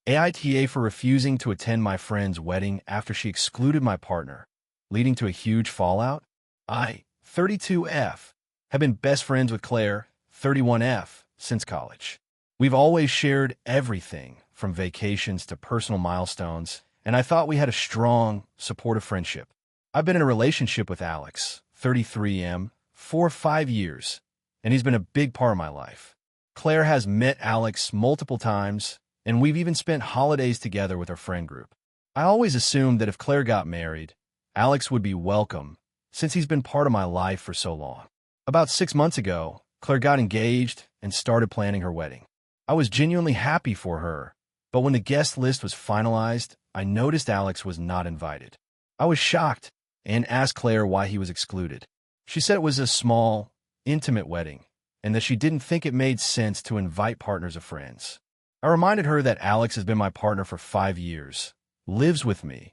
AITA for refusing to attend my friend's wedding after she excluded my partner, leading to a huge fallout. I, 32F, have been best friends with Claire, 31F, since college. We've always shared everything from vacations to personal milestones, and I thought we had a strong, supportive friendship. I've been in a relationship with Alex, 33M, for 5 years, and he's been a big part of my life. Claire has met Alex multiple times, and we've even spent holidays together with our friend group. I always assumed that if Claire got married, Alex would be welcome, since he's been part of my life for so long. About 6 months ago, Claire got engaged and started planning her wedding. I was genuinely happy for her, but when the guest list was finalized, I noticed Alex was not invited. I was shocked and asked Claire why he was excluded. She said it was a small, intimate wedding, and that she didn't think it made sense to invite partners of friends. I reminded her that Alex has been my partner for 5 years, lives with me,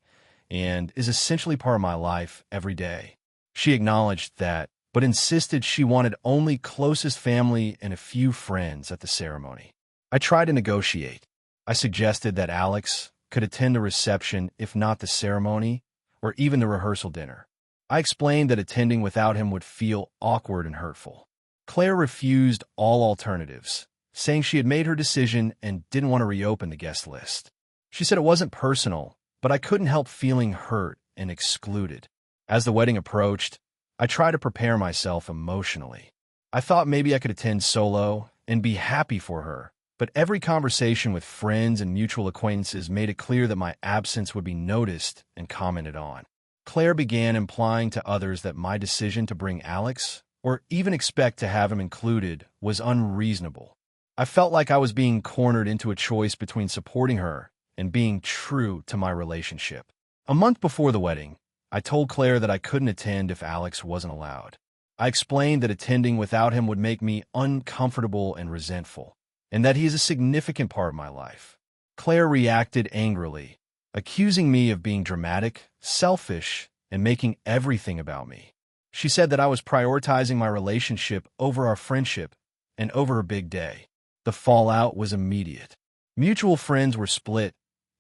and is essentially part of my life every day. She acknowledged that, but insisted she wanted only closest family and a few friends at the ceremony. I tried to negotiate. I suggested that Alex could attend the reception if not the ceremony, or even the rehearsal dinner. I explained that attending without him would feel awkward and hurtful. Claire refused all alternatives, saying she had made her decision and didn't want to reopen the guest list. She said it wasn't personal, but I couldn't help feeling hurt and excluded. As the wedding approached, I tried to prepare myself emotionally. I thought maybe I could attend solo and be happy for her, but every conversation with friends and mutual acquaintances made it clear that my absence would be noticed and commented on. Claire began implying to others that my decision to bring Alex, or even expect to have him included, was unreasonable. I felt like I was being cornered into a choice between supporting her and being true to my relationship. A month before the wedding, I told Claire that I couldn't attend if Alex wasn't allowed. I explained that attending without him would make me uncomfortable and resentful, and that he is a significant part of my life. Claire reacted angrily, accusing me of being dramatic, selfish, and making everything about me. She said that I was prioritizing my relationship over our friendship and over her big day. The fallout was immediate. Mutual friends were split.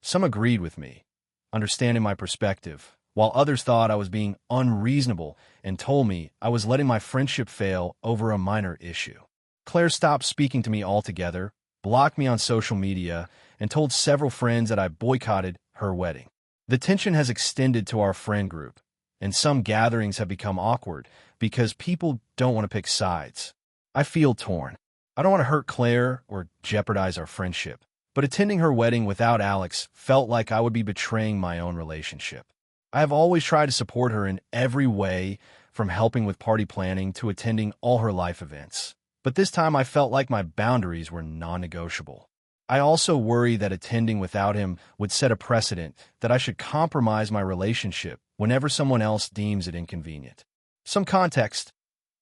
Some agreed with me, understanding my perspective, while others thought I was being unreasonable and told me I was letting my friendship fail over a minor issue. Claire stopped speaking to me altogether, blocked me on social media, and told several friends that I boycotted her wedding. The tension has extended to our friend group, and some gatherings have become awkward because people don't want to pick sides. I feel torn. I don't want to hurt Claire or jeopardize our friendship, but attending her wedding without Alex felt like I would be betraying my own relationship. I have always tried to support her in every way, from helping with party planning to attending all her life events. But this time I felt like my boundaries were non-negotiable. I also worry that attending without him would set a precedent that I should compromise my relationship whenever someone else deems it inconvenient. Some context.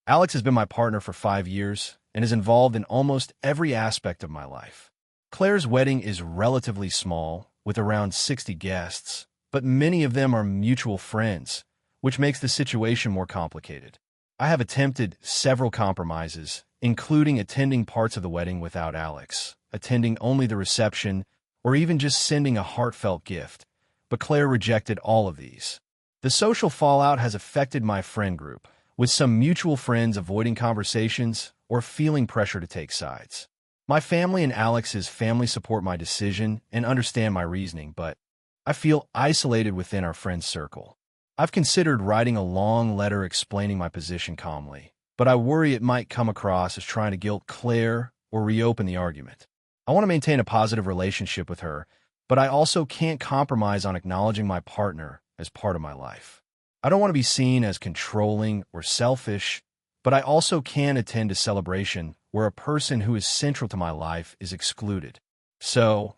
Alex has been my partner for 5 years and is involved in almost every aspect of my life. Claire's wedding is relatively small, with around 60 guests, but many of them are mutual friends, which makes the situation more complicated. I have attempted several compromises, including attending parts of the wedding without Alex, attending only the reception, or even just sending a heartfelt gift, but Claire rejected all of these. The social fallout has affected my friend group, with some mutual friends avoiding conversations or feeling pressure to take sides. My family and Alex's family support my decision and understand my reasoning, but I feel isolated within our friend circle. I've considered writing a long letter explaining my position calmly, but I worry it might come across as trying to guilt Claire or reopen the argument. I want to maintain a positive relationship with her, but I also can't compromise on acknowledging my partner as part of my life. I don't want to be seen as controlling or selfish, but I also can't attend a celebration where a person who is central to my life is excluded. So,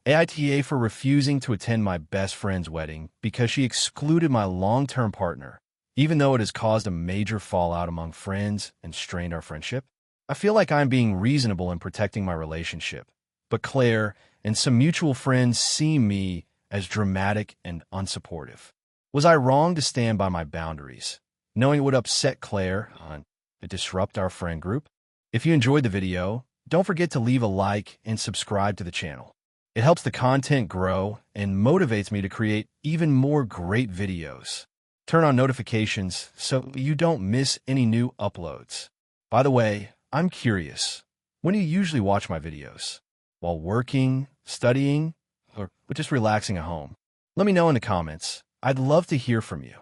AITA for refusing to attend my best friend's wedding because she excluded my long-term partner, even though it has caused a major fallout among friends and strained our friendship. I feel like I'm being reasonable in protecting my relationship, but Claire and some mutual friends see me as dramatic and unsupportive. Was I wrong to stand by my boundaries, knowing it would upset Claire and disrupt our friend group? If you enjoyed the video, don't forget to leave a like and subscribe to the channel. It helps the content grow and motivates me to create even more great videos. Turn on notifications so you don't miss any new uploads. By the way, I'm curious. When do you usually watch my videos? While working, studying, or just relaxing at home? Let me know in the comments. I'd love to hear from you.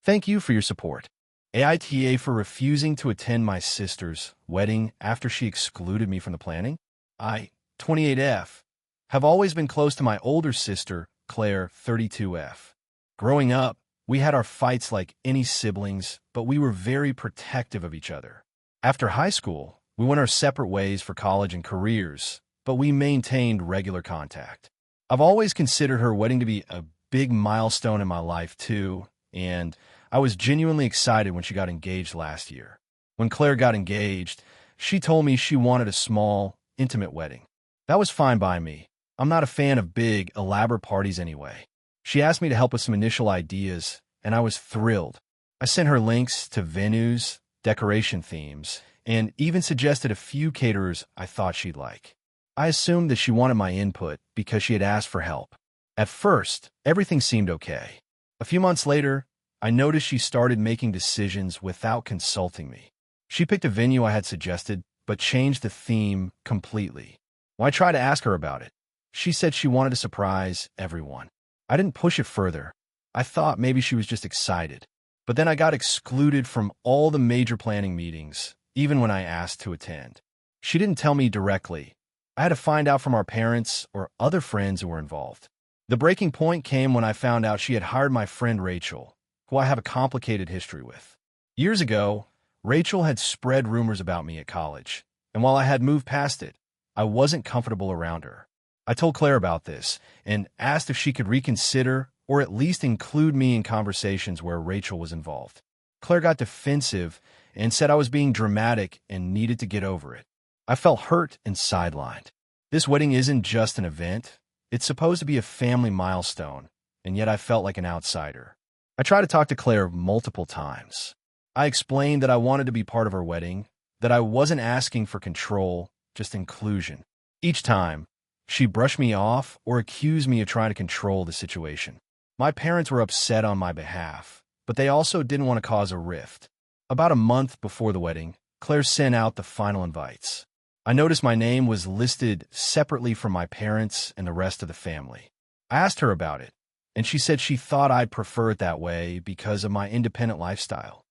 Thank you for your support. AITA for refusing to attend my sister's wedding after she excluded me from the planning. I, 28F, have always been close to my older sister, Claire, 32F. Growing up, we had our fights like any siblings, but we were very protective of each other. After high school, we went our separate ways for college and careers, but we maintained regular contact. I've always considered her wedding to be a big milestone in my life, too, and I was genuinely excited when she got engaged last year. When Claire got engaged, she told me she wanted a small, intimate wedding. That was fine by me. I'm not a fan of big, elaborate parties anyway. She asked me to help with some initial ideas, and I was thrilled. I sent her links to venues, decoration themes, and even suggested a few caterers I thought she'd like. I assumed that she wanted my input because she had asked for help. At first, everything seemed okay. A few months later, I noticed she started making decisions without consulting me. She picked a venue I had suggested, but changed the theme completely. When I tried to ask her about it, she said she wanted to surprise everyone. I didn't push it further. I thought maybe she was just excited. But then I got excluded from all the major planning meetings, even when I asked to attend. She didn't tell me directly. I had to find out from our parents or other friends who were involved. The breaking point came when I found out she had hired my friend Rachel, who I have a complicated history with. Years ago, Rachel had spread rumors about me at college, and while I had moved past it, I wasn't comfortable around her. I told Claire about this and asked if she could reconsider or at least include me in conversations where Rachel was involved. Claire got defensive and said I was being dramatic and needed to get over it. I felt hurt and sidelined. This wedding isn't just an event. It's supposed to be a family milestone, and yet I felt like an outsider. I tried to talk to Claire multiple times. I explained that I wanted to be part of her wedding, that I wasn't asking for control, just inclusion. Each time, she brushed me off or accused me of trying to control the situation. My parents were upset on my behalf, but they also didn't want to cause a rift. About a month before the wedding, Claire sent out the final invites. I noticed my name was listed separately from my parents and the rest of the family. I asked her about it, and she said she thought I'd prefer it that way because of my independent lifestyle.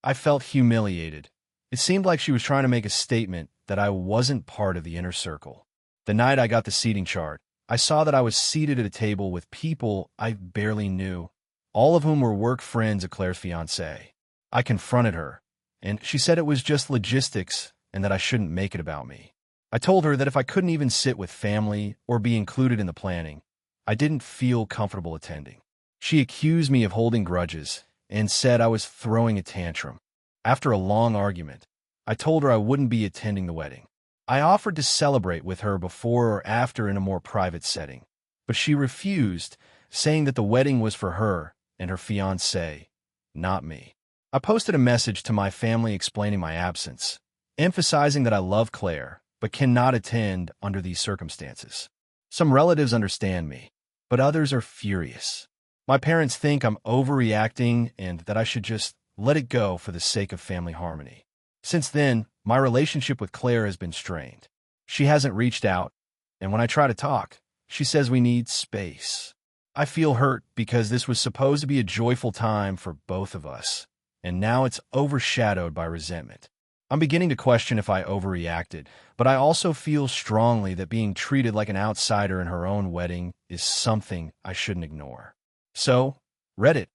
I felt humiliated. It seemed like she was trying to make a statement that I wasn't part of the inner circle. The night I got the seating chart, I saw that I was seated at a table with people I barely knew, all of whom were work friends of Claire's fiancé. I confronted her, and she said it was just logistics and that I shouldn't make it about me. I told her that if I couldn't even sit with family or be included in the planning, I didn't feel comfortable attending. She accused me of holding grudges and said I was throwing a tantrum. After a long argument, I told her I wouldn't be attending the wedding. I offered to celebrate with her before or after in a more private setting, but she refused, saying that the wedding was for her and her fiancé, not me. I posted a message to my family explaining my absence, emphasizing that I love Claire, but cannot attend under these circumstances. Some relatives understand me, but others are furious. My parents think I'm overreacting and that I should just let it go for the sake of family harmony. Since then, my relationship with Claire has been strained. She hasn't reached out, and when I try to talk, she says we need space. I feel hurt because this was supposed to be a joyful time for both of us, and now it's overshadowed by resentment. I'm beginning to question if I overreacted, but I also feel strongly that being treated like an outsider in her own wedding is something I shouldn't ignore. So, Reddit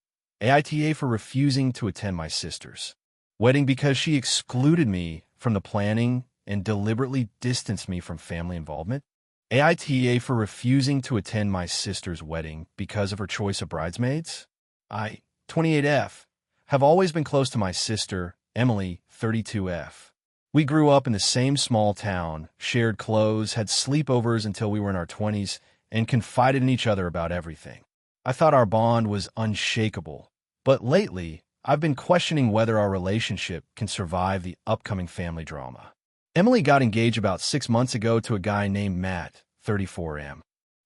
AITA for refusing to attend my sister's wedding because she excluded me from the planning and deliberately distanced me from family involvement. AITA for refusing to attend my sister's wedding because of her choice of bridesmaids. I, 28F, have always been close to my sister, Emily, 32F. We grew up in the same small town, shared clothes, had sleepovers until we were in our 20s, and confided in each other about everything. I thought our bond was unshakable, but lately, I've been questioning whether our relationship can survive the upcoming family drama. Emily got engaged about 6 months ago to a guy named Matt, 34M.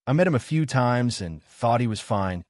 I met him a few times and thought he was fine.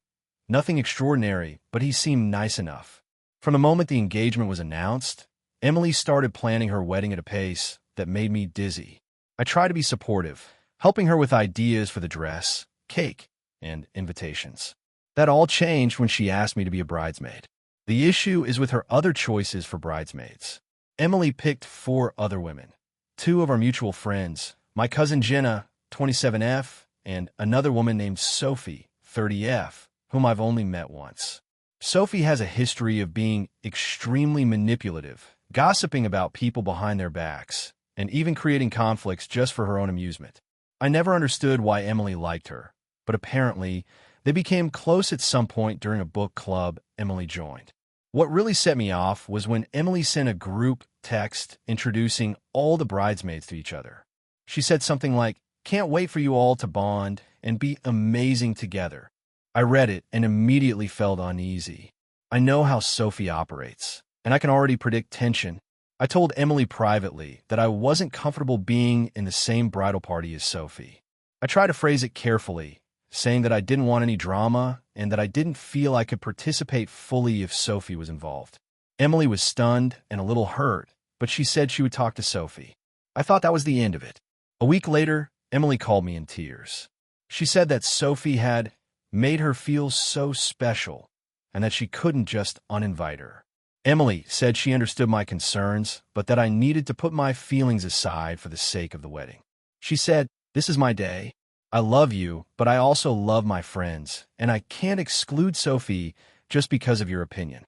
Nothing extraordinary, but he seemed nice enough. From the moment the engagement was announced, Emily started planning her wedding at a pace that made me dizzy. I tried to be supportive, helping her with ideas for the dress, cake, and invitations. That all changed when she asked me to be a bridesmaid. The issue is with her other choices for bridesmaids. Emily picked 4 other women, 2 of our mutual friends, my cousin Jenna, 27F, and another woman named Sophie, 30F, whom I've only met once. Sophie has a history of being extremely manipulative, gossiping about people behind their backs, and even creating conflicts just for her own amusement. I never understood why Emily liked her, but apparently they became close at some point during a book club Emily joined. What really set me off was when Emily sent a group text introducing all the bridesmaids to each other. She said something like, "Can't wait for you all to bond and be amazing together." I read it and immediately felt uneasy. I know how Sophie operates, and I can already predict tension. I told Emily privately that I wasn't comfortable being in the same bridal party as Sophie. I tried to phrase it carefully, saying that I didn't want any drama and that I didn't feel I could participate fully if Sophie was involved. Emily was stunned and a little hurt, but she said she would talk to Sophie. I thought that was the end of it. A week later, Emily called me in tears. She said that Sophie had made her feel so special and that she couldn't just uninvite her. Emily said she understood my concerns, but that I needed to put my feelings aside for the sake of the wedding. She said, "This is my day. I love you, but I also love my friends, and I can't exclude Sophie just because of your opinion."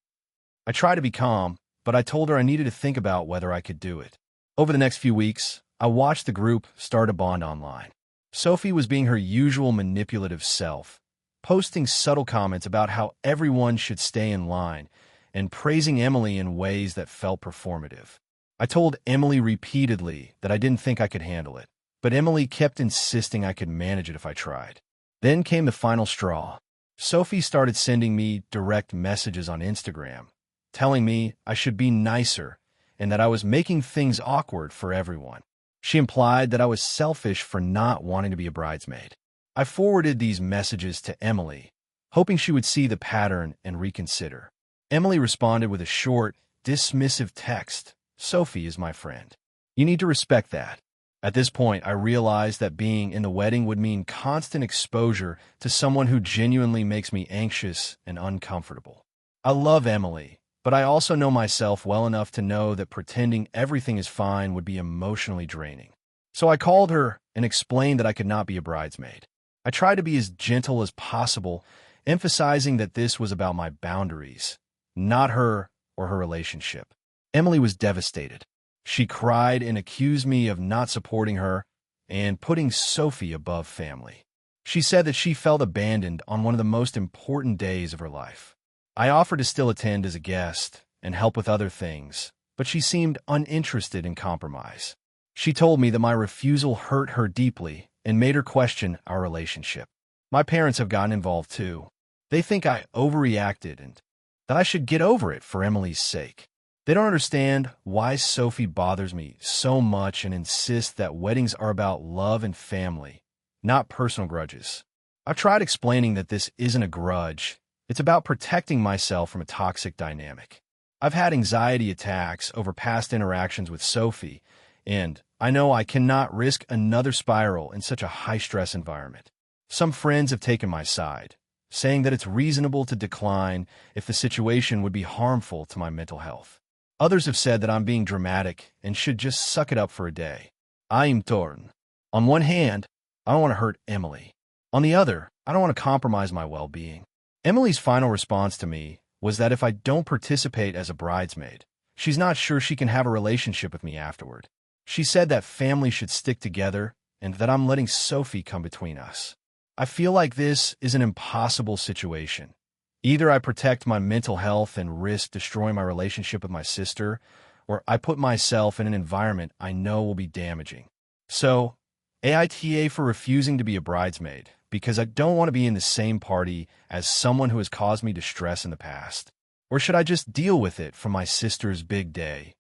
I tried to be calm, but I told her I needed to think about whether I could do it. Over the next few weeks, I watched the group start a bond online. Sophie was being her usual manipulative self, posting subtle comments about how everyone should stay in line and praising Emily in ways that felt performative. I told Emily repeatedly that I didn't think I could handle it, but Emily kept insisting I could manage it if I tried. Then came the final straw. Sophie started sending me direct messages on Instagram, telling me I should be nicer and that I was making things awkward for everyone. She implied that I was selfish for not wanting to be a bridesmaid. I forwarded these messages to Emily, hoping she would see the pattern and reconsider. Emily responded with a short, dismissive text, "Sophie is my friend. You need to respect that." At this point, I realized that being in the wedding would mean constant exposure to someone who genuinely makes me anxious and uncomfortable. I love Emily, but I also know myself well enough to know that pretending everything is fine would be emotionally draining. So I called her and explained that I could not be a bridesmaid. I tried to be as gentle as possible, emphasizing that this was about my boundaries, not her or her relationship. Emily was devastated. She cried and accused me of not supporting her and putting Sophie above family. She said that she felt abandoned on one of the most important days of her life. I offered to still attend as a guest and help with other things, but she seemed uninterested in compromise. She told me that my refusal hurt her deeply and made her question our relationship. My parents have gotten involved too. They think I overreacted and that I should get over it for Emily's sake. They don't understand why Sophie bothers me so much and insists that weddings are about love and family, not personal grudges. I've tried explaining that this isn't a grudge. It's about protecting myself from a toxic dynamic. I've had anxiety attacks over past interactions with Sophie, and I know I cannot risk another spiral in such a high-stress environment. Some friends have taken my side, saying that it's reasonable to decline if the situation would be harmful to my mental health. Others have said that I'm being dramatic and should just suck it up for a day. I am torn. On one hand, I don't want to hurt Emily. On the other, I don't want to compromise my well-being. Emily's final response to me was that if I don't participate as a bridesmaid, she's not sure she can have a relationship with me afterward. She said that family should stick together and that I'm letting Sophie come between us. I feel like this is an impossible situation. Either I protect my mental health and risk destroying my relationship with my sister, or I put myself in an environment I know will be damaging. So, AITA for refusing to be a bridesmaid, because I don't want to be in the same party as someone who has caused me distress in the past. Or should I just deal with it for my sister's big day,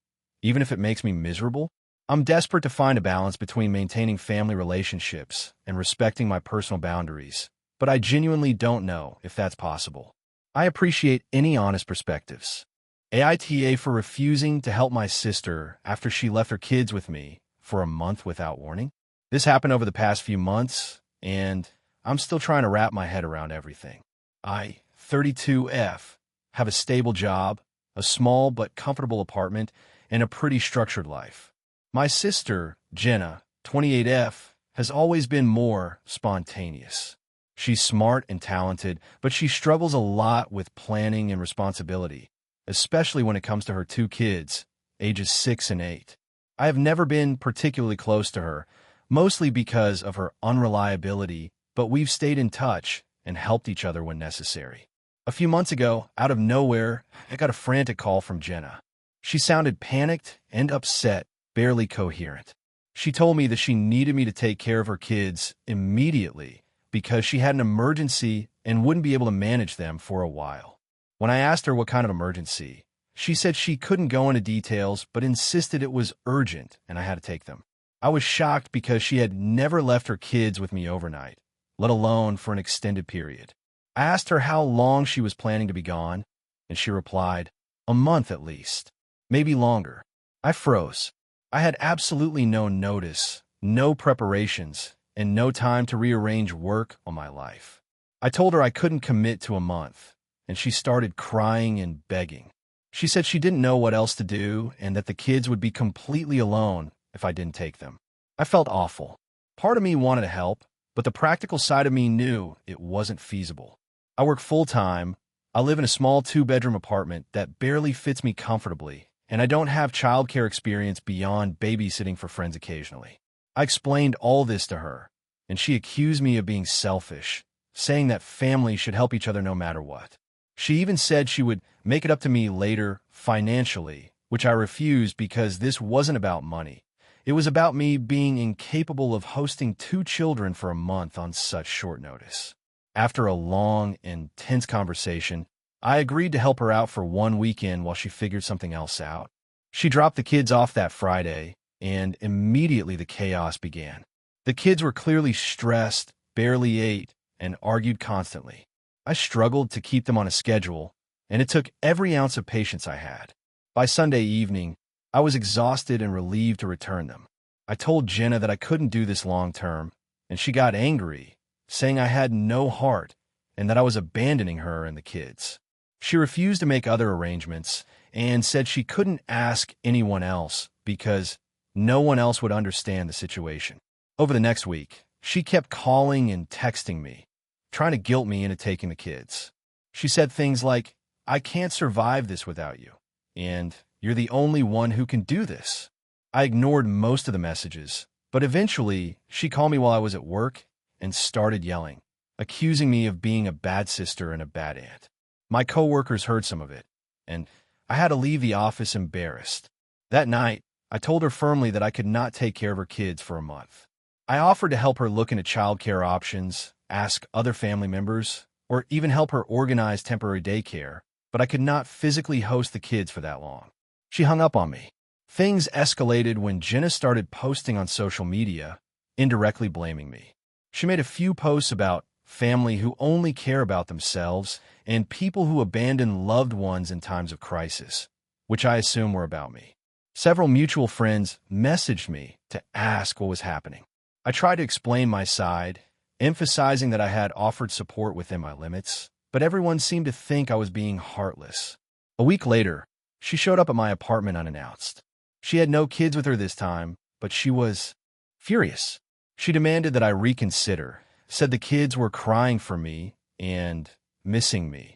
even if it makes me miserable? I'm desperate to find a balance between maintaining family relationships and respecting my personal boundaries, but I genuinely don't know if that's possible. I appreciate any honest perspectives. AITA for refusing to help my sister after she left her kids with me for a month without warning. This happened over the past few months, and I'm still trying to wrap my head around everything. I, 32F, have a stable job, a small but comfortable apartment, and a pretty structured life. My sister, Jenna, 28F, has always been more spontaneous. She's smart and talented, but she struggles a lot with planning and responsibility, especially when it comes to her two kids, ages 6 and 8. I have never been particularly close to her, mostly because of her unreliability, but we've stayed in touch and helped each other when necessary. A few months ago, out of nowhere, I got a frantic call from Jenna. She sounded panicked and upset, barely coherent. She told me that she needed me to take care of her kids immediately because she had an emergency and wouldn't be able to manage them for a while. When I asked her what kind of emergency, she said she couldn't go into details but insisted it was urgent and I had to take them. I was shocked because she had never left her kids with me overnight, let alone for an extended period. I asked her how long she was planning to be gone, and she replied, "A month at least, maybe longer." I froze. I had absolutely no notice, no preparations, and no time to rearrange work on my life. I told her I couldn't commit to a month, and she started crying and begging. She said she didn't know what else to do and that the kids would be completely alone if I didn't take them. I felt awful. Part of me wanted to help, but the practical side of me knew it wasn't feasible. I work full-time, I live in a small 2-bedroom apartment that barely fits me comfortably, and I don't have childcare experience beyond babysitting for friends occasionally. I explained all this to her, and she accused me of being selfish, saying that families should help each other no matter what. She even said she would make it up to me later financially, which I refused because this wasn't about money. It was about me being incapable of hosting 2 children for a month on such short notice. After a long, intense conversation, I agreed to help her out for one weekend while she figured something else out. She dropped the kids off that Friday, and immediately the chaos began. The kids were clearly stressed, barely ate, and argued constantly. I struggled to keep them on a schedule, and it took every ounce of patience I had. By Sunday evening, I was exhausted and relieved to return them. I told Jenna that I couldn't do this long term, and she got angry, saying I had no heart and that I was abandoning her and the kids. She refused to make other arrangements and said she couldn't ask anyone else because no one else would understand the situation. Over the next week, she kept calling and texting me, trying to guilt me into taking the kids. She said things like, "I can't survive this without you," and "You're the only one who can do this." I ignored most of the messages, but eventually she called me while I was at work and started yelling, accusing me of being a bad sister and a bad aunt. My coworkers heard some of it, and I had to leave the office embarrassed. That night, I told her firmly that I could not take care of her kids for a month. I offered to help her look into childcare options, ask other family members, or even help her organize temporary daycare, but I could not physically host the kids for that long. She hung up on me. Things escalated when Jenna started posting on social media, indirectly blaming me. She made a few posts about family who only care about themselves and people who abandon loved ones in times of crisis, which I assume were about me. Several mutual friends messaged me to ask what was happening. I tried to explain my side, emphasizing that I had offered support within my limits, but everyone seemed to think I was being heartless. A week later, she showed up at my apartment unannounced. She had no kids with her this time, but she was furious. She demanded that I reconsider, said the kids were crying for me and missing me,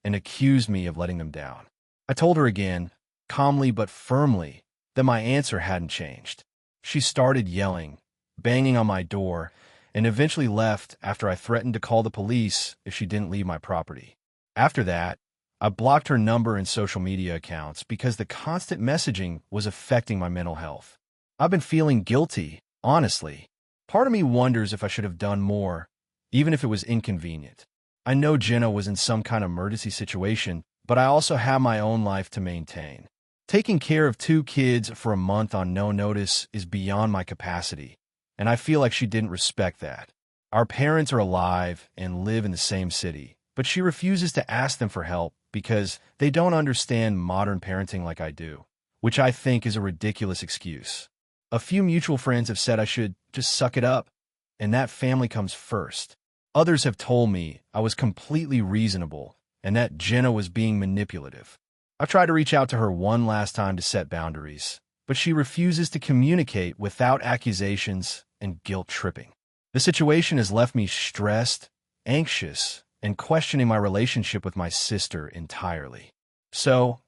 and accused me of letting them down. I told her again, calmly but firmly, that my answer hadn't changed. She started yelling, banging on my door, and eventually left after I threatened to call the police if she didn't leave my property. After that, I blocked her number and social media accounts because the constant messaging was affecting my mental health. I've been feeling guilty, honestly. Part of me wonders if I should have done more, even if it was inconvenient. I know Jenna was in some kind of emergency situation, but I also have my own life to maintain. Taking care of two kids for a month on no notice is beyond my capacity, and I feel like she didn't respect that. Our parents are alive and live in the same city, but she refuses to ask them for help because they don't understand modern parenting like I do, which I think is a ridiculous excuse. A few mutual friends have said I should just suck it up, and that family comes first. Others have told me I was completely reasonable and that Jenna was being manipulative. I've tried to reach out to her one last time to set boundaries, but she refuses to communicate without accusations and guilt-tripping. The situation has left me stressed, anxious, and questioning my relationship with my sister entirely. So,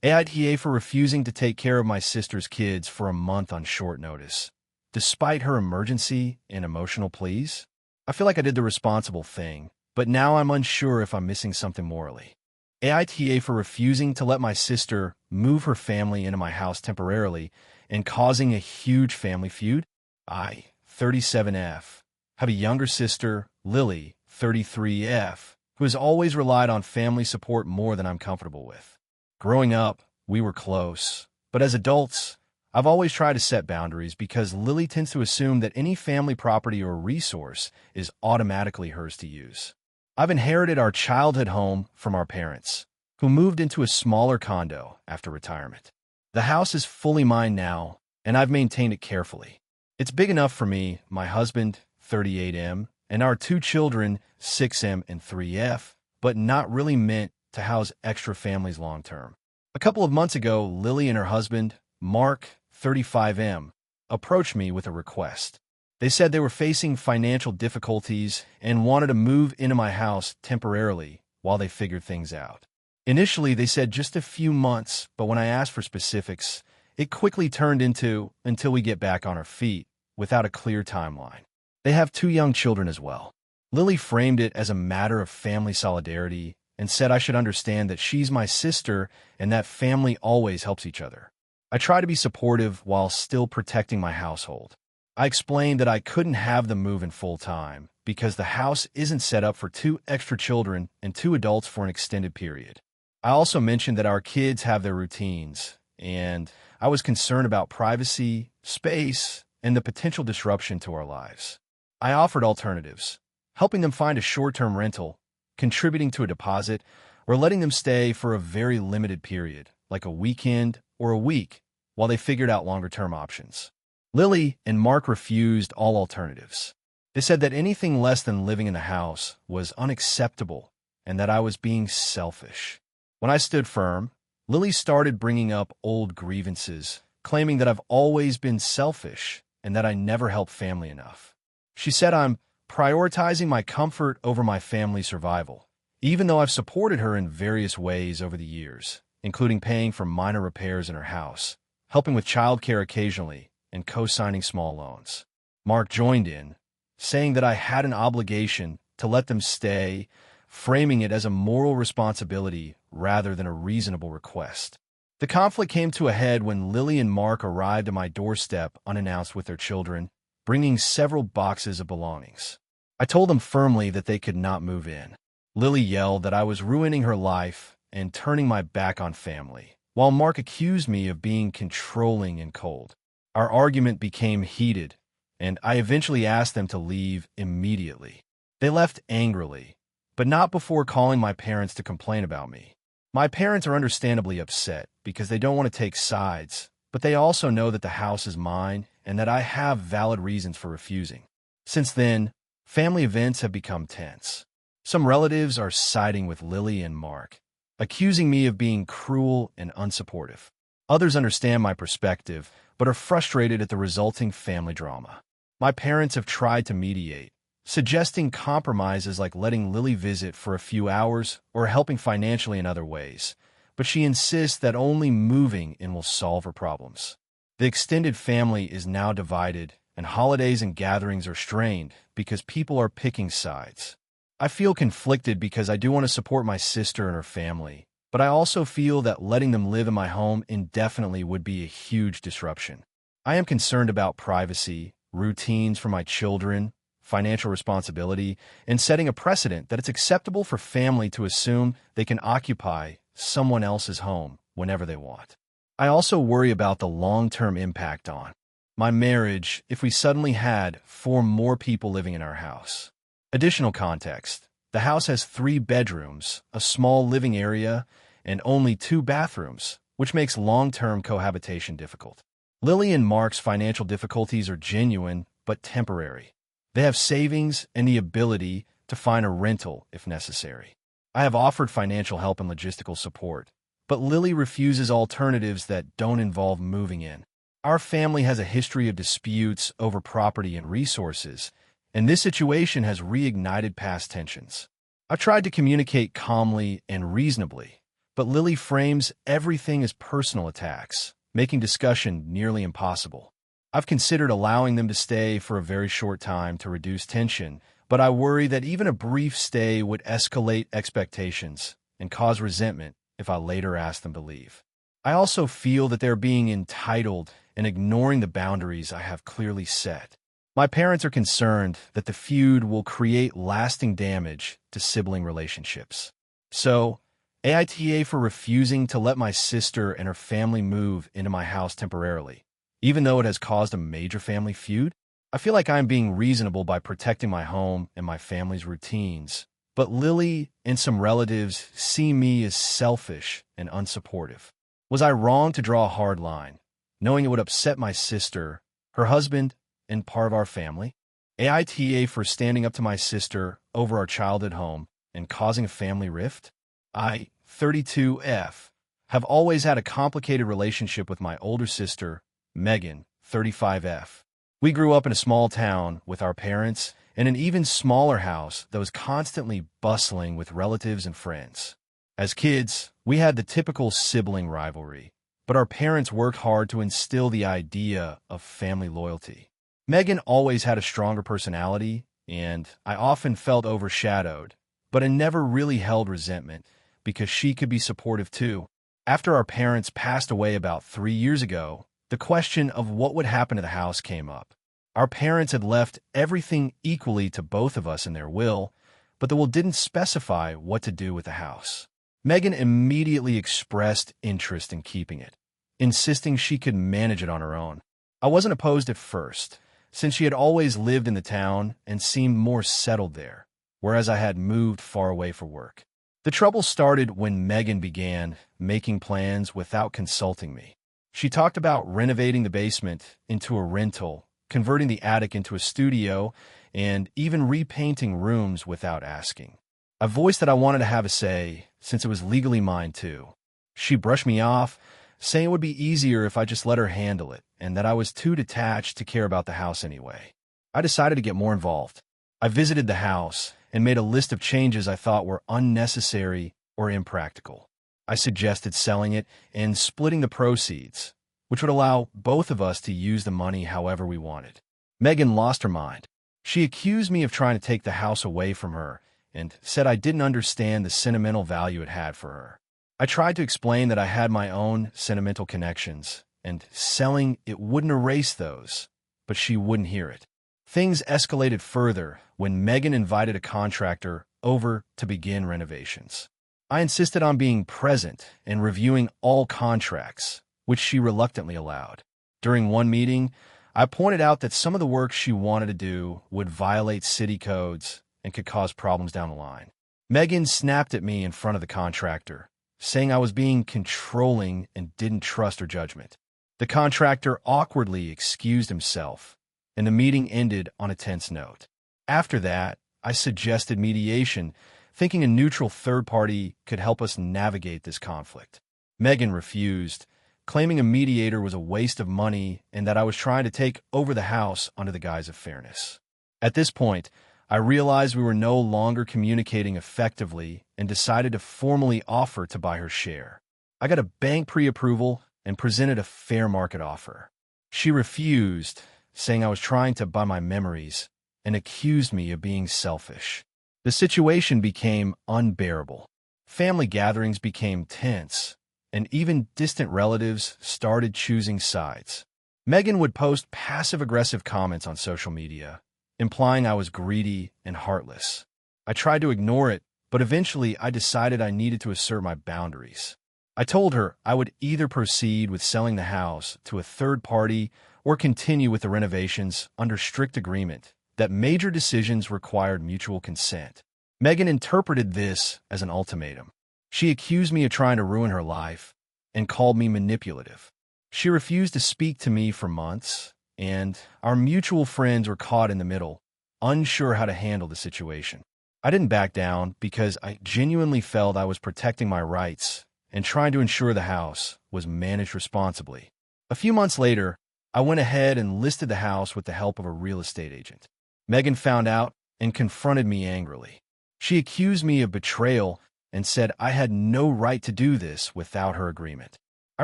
AITA for refusing to take care of my sister's kids for a month on short notice, despite her emergency and emotional pleas. I feel like I did the responsible thing, but now I'm unsure if I'm missing something morally. AITA for refusing to let my sister move her family into my house temporarily and causing a huge family feud. I, 37F, have a younger sister, Lily, 33F, who has always relied on family support more than I'm comfortable with. Growing up, we were close, but as adults, I've always tried to set boundaries because Lily tends to assume that any family property or resource is automatically hers to use. I've inherited our childhood home from our parents, who moved into a smaller condo after retirement. The house is fully mine now, and I've maintained it carefully. It's big enough for me, my husband, 38M, and our two children, 6M and 3F, but not really meant to house extra families long term. A couple of months ago, Lily and her husband, Mark, 35M, approached me with a request. They said they were facing financial difficulties and wanted to move into my house temporarily while they figured things out. Initially, they said just a few months, but when I asked for specifics, it quickly turned into until we get back on our feet, without a clear timeline. They have two young children as well. Lily framed it as a matter of family solidarity and said I should understand that she's my sister and that family always helps each other. I try to be supportive while still protecting my household. I explained that I couldn't have them move in full time because the house isn't set up for two extra children and two adults for an extended period. I also mentioned that our kids have their routines, and I was concerned about privacy, space, and the potential disruption to our lives. I offered alternatives, helping them find a short-term rental, contributing to a deposit, or letting them stay for a very limited period, like a weekend or a week, while they figured out longer-term options. Lily and Mark refused all alternatives. They said that anything less than living in the house was unacceptable and that I was being selfish. When I stood firm, Lily started bringing up old grievances, claiming that I've always been selfish and that I never helped family enough. She said I'm prioritizing my comfort over my family's survival, even though I've supported her in various ways over the years, including paying for minor repairs in her house, helping with childcare occasionally, and co-signing small loans. Mark joined in, saying that I had an obligation to let them stay, framing it as a moral responsibility rather than a reasonable request. The conflict came to a head when Lily and Mark arrived at my doorstep unannounced with their children, bringing several boxes of belongings. I told them firmly that they could not move in. Lily yelled that I was ruining her life and turning my back on family, while Mark accused me of being controlling and cold. Our argument became heated, and I eventually asked them to leave immediately. They left angrily, but not before calling my parents to complain about me. My parents are understandably upset because they don't want to take sides, but they also know that the house is mine and that I have valid reasons for refusing. Since then, family events have become tense. Some relatives are siding with Lily and Mark, accusing me of being cruel and unsupportive. Others understand my perspective, but are frustrated at the resulting family drama. My parents have tried to mediate, suggesting compromises like letting Lily visit for a few hours or helping financially in other ways, but she insists that only moving in will solve her problems. The extended family is now divided, and holidays and gatherings are strained because people are picking sides. I feel conflicted because I do want to support my sister and her family, but I also feel that letting them live in my home indefinitely would be a huge disruption. I am concerned about privacy, routines for my children, financial responsibility, and setting a precedent that it's acceptable for family to assume they can occupy someone else's home whenever they want. I also worry about the long-term impact on my marriage if we suddenly had 4 more people living in our house. Additional context: the house has 3 bedrooms, a small living area, and only 2 bathrooms, which makes long-term cohabitation difficult. Lily and Mark's financial difficulties are genuine but temporary. They have savings and the ability to find a rental if necessary. I have offered financial help and logistical support, but Lily refuses alternatives that don't involve moving in. Our family has a history of disputes over property and resources, and this situation has reignited past tensions. I've tried to communicate calmly and reasonably, but Lily frames everything as personal attacks, making discussion nearly impossible. I've considered allowing them to stay for a very short time to reduce tension, but I worry that even a brief stay would escalate expectations and cause resentment if I later ask them to leave. I also feel that they're being entitled and ignoring the boundaries I have clearly set. My parents are concerned that the feud will create lasting damage to sibling relationships. So, AITA for refusing to let my sister and her family move into my house temporarily, even though it has caused a major family feud. I feel like I'm being reasonable by protecting my home and my family's routines, but Lily and some relatives see me as selfish and unsupportive. Was I wrong to draw a hard line, knowing it would upset my sister, her husband, and part of our family? AITA for standing up to my sister over our childhood home and causing a family rift? I, 32F, have always had a complicated relationship with my older sister, Megan, 35F. We grew up in a small town with our parents in an even smaller house that was constantly bustling with relatives and friends. As kids, we had the typical sibling rivalry, but our parents worked hard to instill the idea of family loyalty. Megan always had a stronger personality, and I often felt overshadowed, but I never really held resentment because she could be supportive too. After our parents passed away about 3 years ago, the question of what would happen to the house came up. Our parents had left everything equally to both of us in their will, but the will didn't specify what to do with the house. Megan immediately expressed interest in keeping it, insisting she could manage it on her own. I wasn't opposed at first, since she had always lived in the town and seemed more settled there, whereas I had moved far away for work. The trouble started when Megan began making plans without consulting me. She talked about renovating the basement into a rental, converting the attic into a studio, and even repainting rooms without asking. I voiced that I wanted to have a say, since it was legally mine too. She brushed me off, saying it would be easier if I just let her handle it, and that I was too detached to care about the house anyway. I decided to get more involved. I visited the house and made a list of changes I thought were unnecessary or impractical. I suggested selling it and splitting the proceeds, which would allow both of us to use the money however we wanted. Megan lost her mind. She accused me of trying to take the house away from her and said I didn't understand the sentimental value it had for her. I tried to explain that I had my own sentimental connections, and selling it wouldn't erase those, but she wouldn't hear it. Things escalated further when Megan invited a contractor over to begin renovations. I insisted on being present and reviewing all contracts, which she reluctantly allowed. During one meeting, I pointed out that some of the work she wanted to do would violate city codes and could cause problems down the line. Megan snapped at me in front of the contractor, saying I was being controlling and didn't trust her judgment. The contractor awkwardly excused himself, and the meeting ended on a tense note. After that, I suggested mediation, thinking a neutral third party could help us navigate this conflict. Megan refused, claiming a mediator was a waste of money and that I was trying to take over the house under the guise of fairness. At this point, I realized we were no longer communicating effectively and decided to formally offer to buy her share. I got a bank pre-approval and presented a fair market offer. She refused, saying I was trying to buy my memories, and accused me of being selfish. The situation became unbearable. Family gatherings became tense, and even distant relatives started choosing sides. Megan would post passive-aggressive comments on social media, implying I was greedy and heartless. I tried to ignore it, but eventually I decided I needed to assert my boundaries. I told her I would either proceed with selling the house to a third party or continue with the renovations under strict agreement that major decisions required mutual consent. Megan interpreted this as an ultimatum. She accused me of trying to ruin her life and called me manipulative. She refused to speak to me for months, and our mutual friends were caught in the middle, unsure how to handle the situation. I didn't back down because I genuinely felt I was protecting my rights and trying to ensure the house was managed responsibly. A few months later, I went ahead and listed the house with the help of a real estate agent. Megan found out and confronted me angrily. She accused me of betrayal and said I had no right to do this without her agreement. I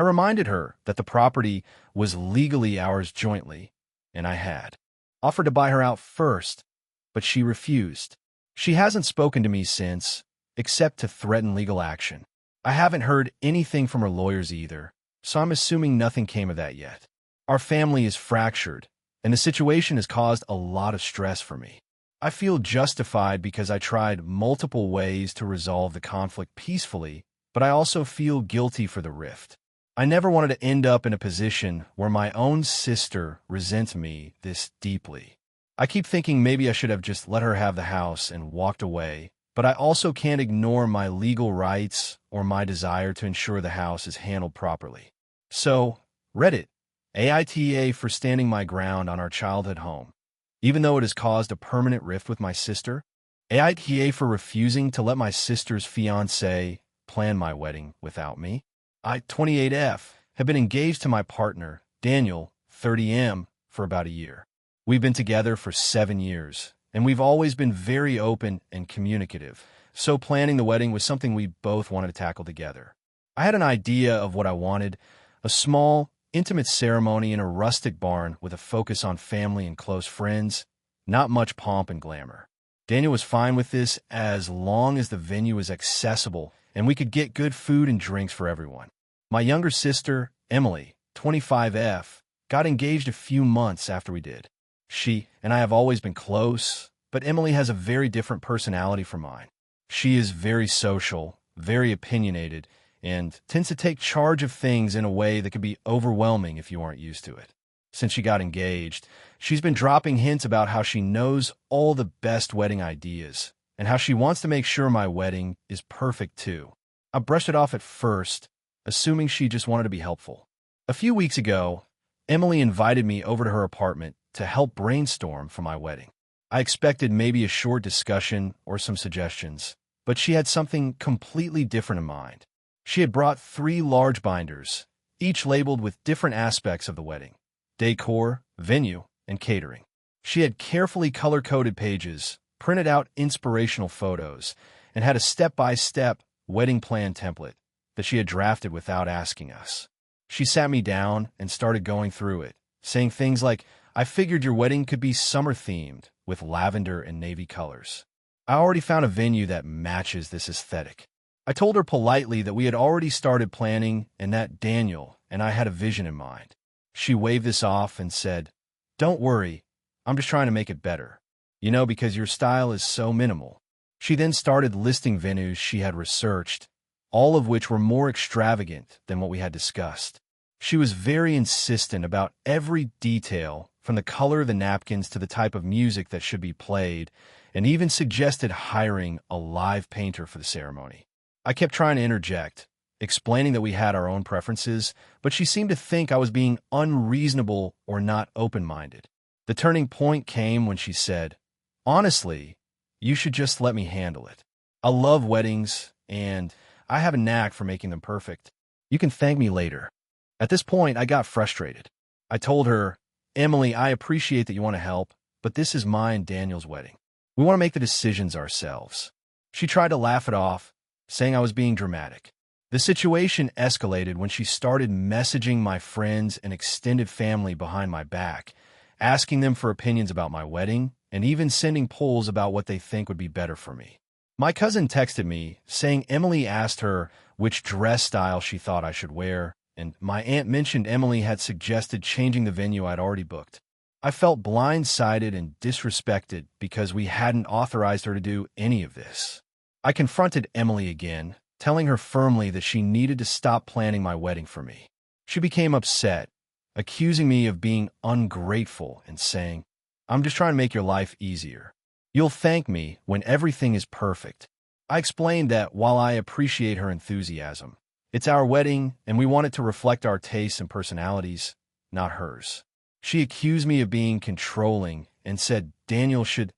reminded her that the property was legally ours jointly, and I had offered to buy her out first, but she refused. She hasn't spoken to me since, except to threaten legal action. I haven't heard anything from her lawyers either, so I'm assuming nothing came of that yet. Our family is fractured, and the situation has caused a lot of stress for me. I feel justified because I tried multiple ways to resolve the conflict peacefully, but I also feel guilty for the rift. I never wanted to end up in a position where my own sister resents me this deeply. I keep thinking maybe I should have just let her have the house and walked away, but I also can't ignore my legal rights or my desire to ensure the house is handled properly. So, Reddit AITA for standing my ground on our childhood home. Even though it has caused a permanent rift with my sister, AITA for refusing to let my sister's fiancé plan my wedding without me. I, 28F, have been engaged to my partner, Daniel, 30M, for about a year. We've been together for 7 years, and we've always been very open and communicative, so planning the wedding was something we both wanted to tackle together. I had an idea of what I wanted, a small, intimate ceremony in a rustic barn with a focus on family and close friends, not much pomp and glamour. Daniel was fine with this as long as the venue was accessible and we could get good food and drinks for everyone. My younger sister, Emily, 25F, got engaged a few months after we did. She and I have always been close, but Emily has a very different personality from mine. She is very social, very opinionated, and tends to take charge of things in a way that can be overwhelming if you aren't used to it. Since she got engaged, she's been dropping hints about how she knows all the best wedding ideas and how she wants to make sure my wedding is perfect too. I brushed it off at first, assuming she just wanted to be helpful. A few weeks ago, Emily invited me over to her apartment to help brainstorm for my wedding. I expected maybe a short discussion or some suggestions, but she had something completely different in mind. She had brought 3 large binders, each labeled with different aspects of the wedding: decor, venue, and catering. She had carefully color-coded pages, printed out inspirational photos, and had a step-by-step wedding plan template that she had drafted without asking us. She sat me down and started going through it, saying things like, "I figured your wedding could be summer-themed with lavender and navy colors. I already found a venue that matches this aesthetic." I told her politely that we had already started planning and that Daniel and I had a vision in mind. She waved this off and said, "Don't worry, I'm just trying to make it better. Because your style is so minimal." She then started listing venues she had researched, all of which were more extravagant than what we had discussed. She was very insistent about every detail, from the color of the napkins to the type of music that should be played, and even suggested hiring a live painter for the ceremony. I kept trying to interject, explaining that we had our own preferences, but she seemed to think I was being unreasonable or not open-minded. The turning point came when she said, "Honestly, you should just let me handle it. I love weddings, and I have a knack for making them perfect. You can thank me later." At this point, I got frustrated. I told her, "Emily, I appreciate that you want to help, but this is mine and Daniel's wedding. We want to make the decisions ourselves." She tried to laugh it off, saying I was being dramatic. The situation escalated when she started messaging my friends and extended family behind my back, asking them for opinions about my wedding, and even sending polls about what they think would be better for me. My cousin texted me, saying Emily asked her which dress style she thought I should wear, and my aunt mentioned Emily had suggested changing the venue I'd already booked. I felt blindsided and disrespected because we hadn't authorized her to do any of this. I confronted Emily again, telling her firmly that she needed to stop planning my wedding for me. She became upset, accusing me of being ungrateful and saying, "I'm just trying to make your life easier. You'll thank me when everything is perfect." I explained that while I appreciate her enthusiasm, it's our wedding and we want it to reflect our tastes and personalities, not hers. She accused me of being controlling and said Daniel should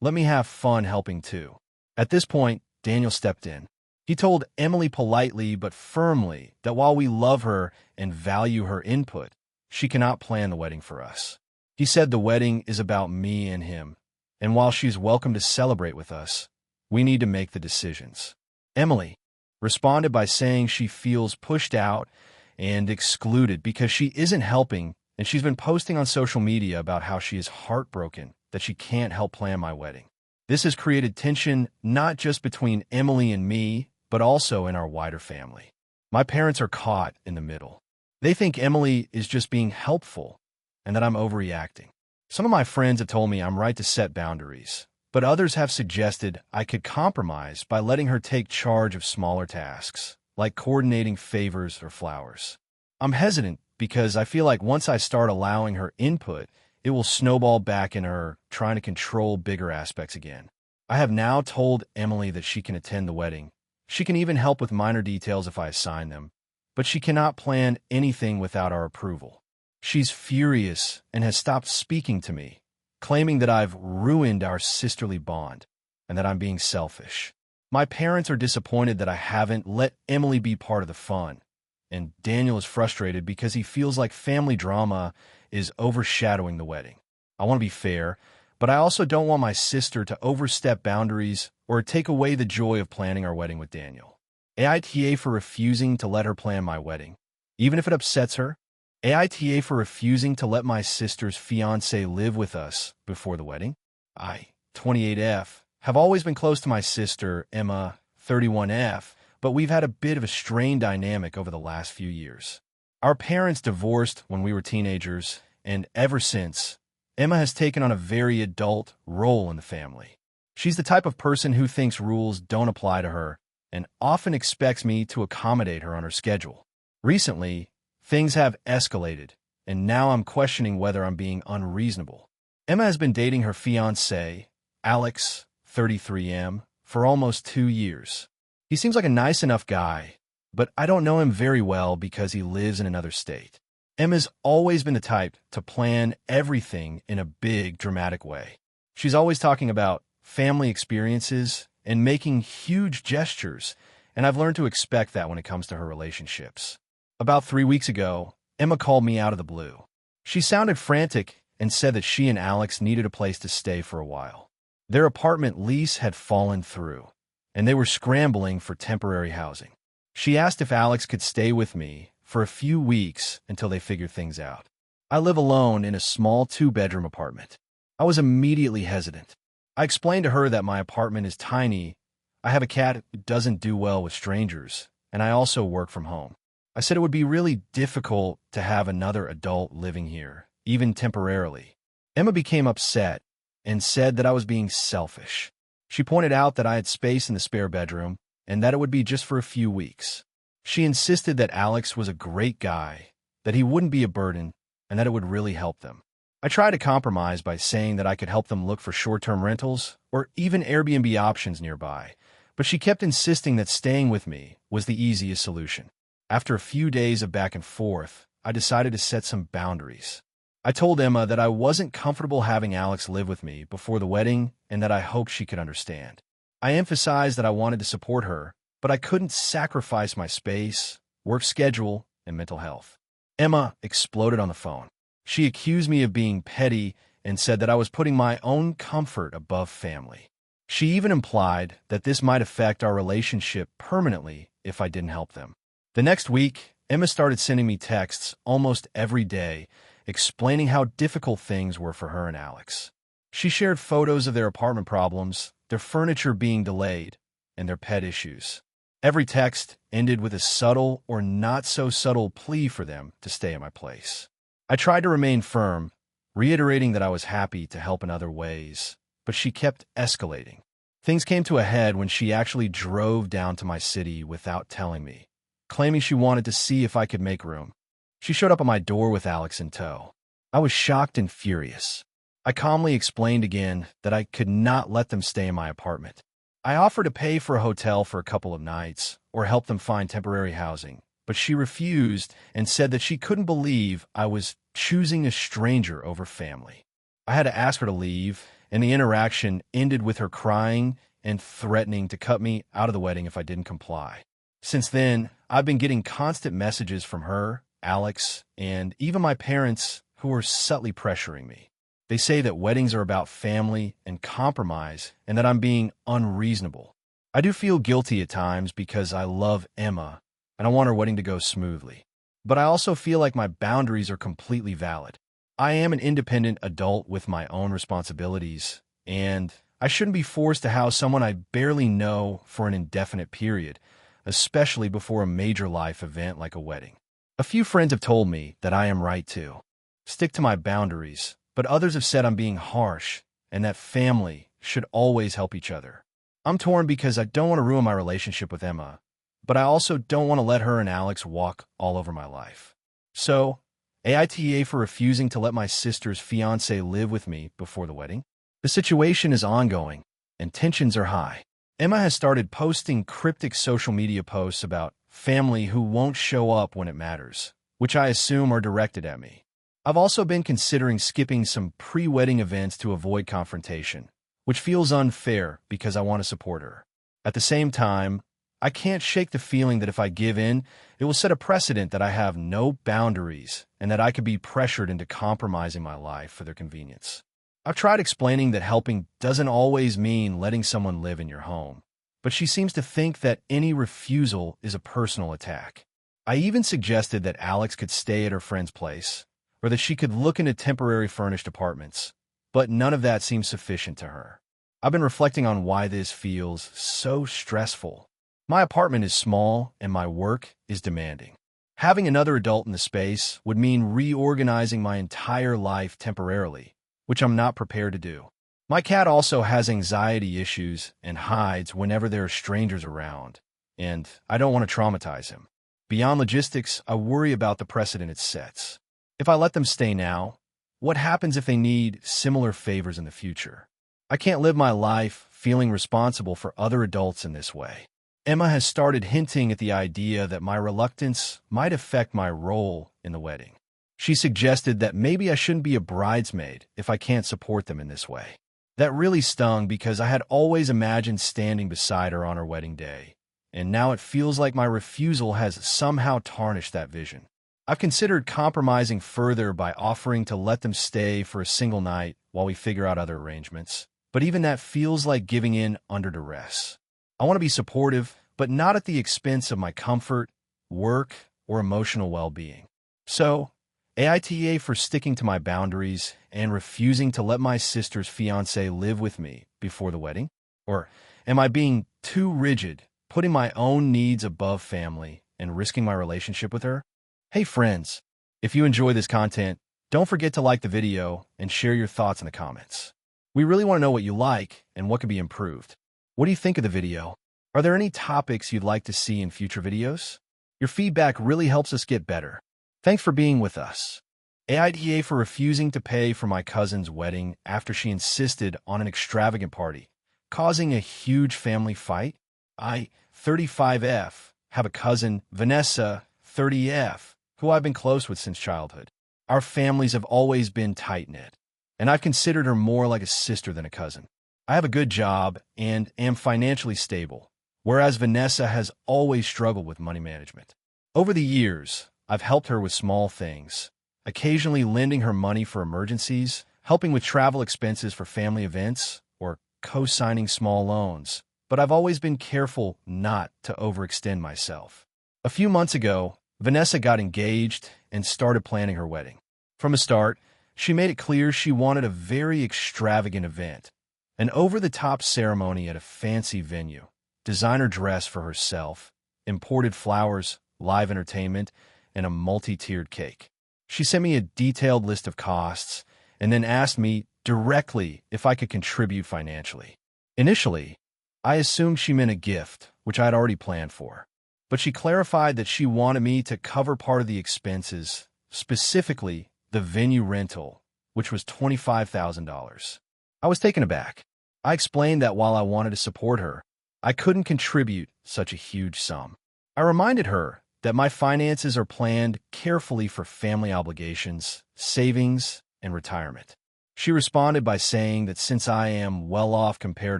let me have fun helping too. At this point, Daniel stepped in. He told Emily politely but firmly that while we love her and value her input, she cannot plan the wedding for us. He said the wedding is about me and him, and while she's welcome to celebrate with us, we need to make the decisions. Emily responded by saying she feels pushed out and excluded because she isn't helping, and she's been posting on social media about how she is heartbroken that she can't help plan my wedding. This has created tension not just between Emily and me, but also in our wider family. My parents are caught in the middle. They think Emily is just being helpful and that I'm overreacting. Some of my friends have told me I'm right to set boundaries, but others have suggested I could compromise by letting her take charge of smaller tasks, like coordinating favors or flowers. I'm hesitant because I feel like once I start allowing her input, it will snowball back in her trying to control bigger aspects again. I have now told Emily that she can attend the wedding. She can even help with minor details if I assign them, but she cannot plan anything without our approval. She's furious and has stopped speaking to me, claiming that I've ruined our sisterly bond and that I'm being selfish. My parents are disappointed that I haven't let Emily be part of the fun, and Daniel is frustrated because he feels like family drama is overshadowing the wedding. I want to be fair, but I also don't want my sister to overstep boundaries or take away the joy of planning our wedding with Daniel. AITA for refusing to let her plan my wedding, even if it upsets her. AITA for refusing to let my sister's fiancé live with us before the wedding. I, 28F, have always been close to my sister, Emma, 31F, but we've had a bit of a strained dynamic over the last few years. Our parents divorced when we were teenagers, and ever since, Emma has taken on a very adult role in the family. She's the type of person who thinks rules don't apply to her and often expects me to accommodate her on her schedule. Recently, things have escalated, and now I'm questioning whether I'm being unreasonable. Emma has been dating her fiancé, Alex, 33M, for almost 2 years. He seems like a nice enough guy, but I don't know him very well because he lives in another state. Emma's always been the type to plan everything in a big, dramatic way. She's always talking about family experiences and making huge gestures, and I've learned to expect that when it comes to her relationships. About 3 weeks ago, Emma called me out of the blue. She sounded frantic and said that she and Alex needed a place to stay for a while. Their apartment lease had fallen through, and they were scrambling for temporary housing. She asked if Alex could stay with me for a few weeks until they figured things out. I live alone in a small 2-bedroom apartment. I was immediately hesitant. I explained to her that my apartment is tiny, I have a cat who doesn't do well with strangers, and I also work from home. I said it would be really difficult to have another adult living here, even temporarily. Emma became upset and said that I was being selfish. She pointed out that I had space in the spare bedroom and that it would be just for a few weeks. She insisted that Alex was a great guy, that he wouldn't be a burden, and that it would really help them. I tried to compromise by saying that I could help them look for short-term rentals or even Airbnb options nearby, but she kept insisting that staying with me was the easiest solution. After a few days of back and forth, I decided to set some boundaries. I told Emma that I wasn't comfortable having Alex live with me before the wedding and that I hoped she could understand. I emphasized that I wanted to support her, but I couldn't sacrifice my space, work schedule, and mental health. Emma exploded on the phone. She accused me of being petty and said that I was putting my own comfort above family. She even implied that this might affect our relationship permanently if I didn't help them. The next week, Emma started sending me texts almost every day, explaining how difficult things were for her and Alex. She shared photos of their apartment problems, their furniture being delayed, and their pet issues. Every text ended with a subtle or not-so-subtle plea for them to stay at my place. I tried to remain firm, reiterating that I was happy to help in other ways, but she kept escalating. Things came to a head when she actually drove down to my city without telling me, claiming she wanted to see if I could make room. She showed up at my door with Alex in tow. I was shocked and furious. I calmly explained again that I could not let them stay in my apartment. I offered to pay for a hotel for a couple of nights or help them find temporary housing, but she refused and said that she couldn't believe I was choosing a stranger over family. I had to ask her to leave, and the interaction ended with her crying and threatening to cut me out of the wedding if I didn't comply. Since then, I've been getting constant messages from her, Alex, and even my parents who are subtly pressuring me. They say that weddings are about family and compromise and that I'm being unreasonable. I do feel guilty at times because I love Emma and I want her wedding to go smoothly. But I also feel like my boundaries are completely valid. I am an independent adult with my own responsibilities, and I shouldn't be forced to house someone I barely know for an indefinite period, especially before a major life event like a wedding. A few friends have told me that I am right to stick to my boundaries, but others have said I'm being harsh and that family should always help each other. I'm torn because I don't want to ruin my relationship with Emma, but I also don't want to let her and Alex walk all over my life. So, AITA for refusing to let my sister's fiancé live with me before the wedding. The situation is ongoing, and tensions are high. Emma has started posting cryptic social media posts about family who won't show up when it matters, which I assume are directed at me. I've also been considering skipping some pre-wedding events to avoid confrontation, which feels unfair because I want to support her. At the same time, I can't shake the feeling that if I give in, it will set a precedent that I have no boundaries and that I could be pressured into compromising my life for their convenience. I've tried explaining that helping doesn't always mean letting someone live in your home, but she seems to think that any refusal is a personal attack. I even suggested that Alex could stay at her friend's place, or that she could look into temporary furnished apartments, but none of that seems sufficient to her. I've been reflecting on why this feels so stressful. My apartment is small and my work is demanding. Having another adult in the space would mean reorganizing my entire life temporarily, which I'm not prepared to do. My cat also has anxiety issues and hides whenever there are strangers around, and I don't want to traumatize him. Beyond logistics, I worry about the precedent it sets. If I let them stay now, what happens if they need similar favors in the future? I can't live my life feeling responsible for other adults in this way. Emma has started hinting at the idea that my reluctance might affect my role in the wedding. She suggested that maybe I shouldn't be a bridesmaid if I can't support them in this way. That really stung because I had always imagined standing beside her on her wedding day, and now it feels like my refusal has somehow tarnished that vision. I've considered compromising further by offering to let them stay for a single night while we figure out other arrangements, but even that feels like giving in under duress. I want to be supportive, but not at the expense of my comfort, work, or emotional well-being. So, AITA for sticking to my boundaries and refusing to let my sister's fiancé live with me before the wedding? Or am I being too rigid, putting my own needs above family and risking my relationship with her? Hey friends, if you enjoy this content, don't forget to like the video and share your thoughts in the comments. We really want to know what you like and what could be improved. What do you think of the video? Are there any topics you'd like to see in future videos? Your feedback really helps us get better. Thanks for being with us. AITA for refusing to pay for my cousin's wedding after she insisted on an extravagant party, causing a huge family fight. I, 35F, have a cousin, Vanessa, 30F, who I've been close with since childhood. Our families have always been tight-knit, and I've considered her more like a sister than a cousin. I have a good job and am financially stable, whereas Vanessa has always struggled with money management. Over the years, I've helped her with small things, occasionally lending her money for emergencies, helping with travel expenses for family events, or co-signing small loans, but I've always been careful not to overextend myself. A few months ago, Vanessa got engaged and started planning her wedding. From the start, she made it clear she wanted a very extravagant event, an over-the-top ceremony at a fancy venue, designer dress for herself, imported flowers, live entertainment, and a multi-tiered cake. She sent me a detailed list of costs and then asked me directly if I could contribute financially. Initially, I assumed she meant a gift, which I had already planned for. But she clarified that she wanted me to cover part of the expenses, specifically the venue rental, which was $25,000. I was taken aback. I explained that while I wanted to support her, I couldn't contribute such a huge sum. I reminded her that my finances are planned carefully for family obligations, savings, and retirement. She responded by saying that since I am well off compared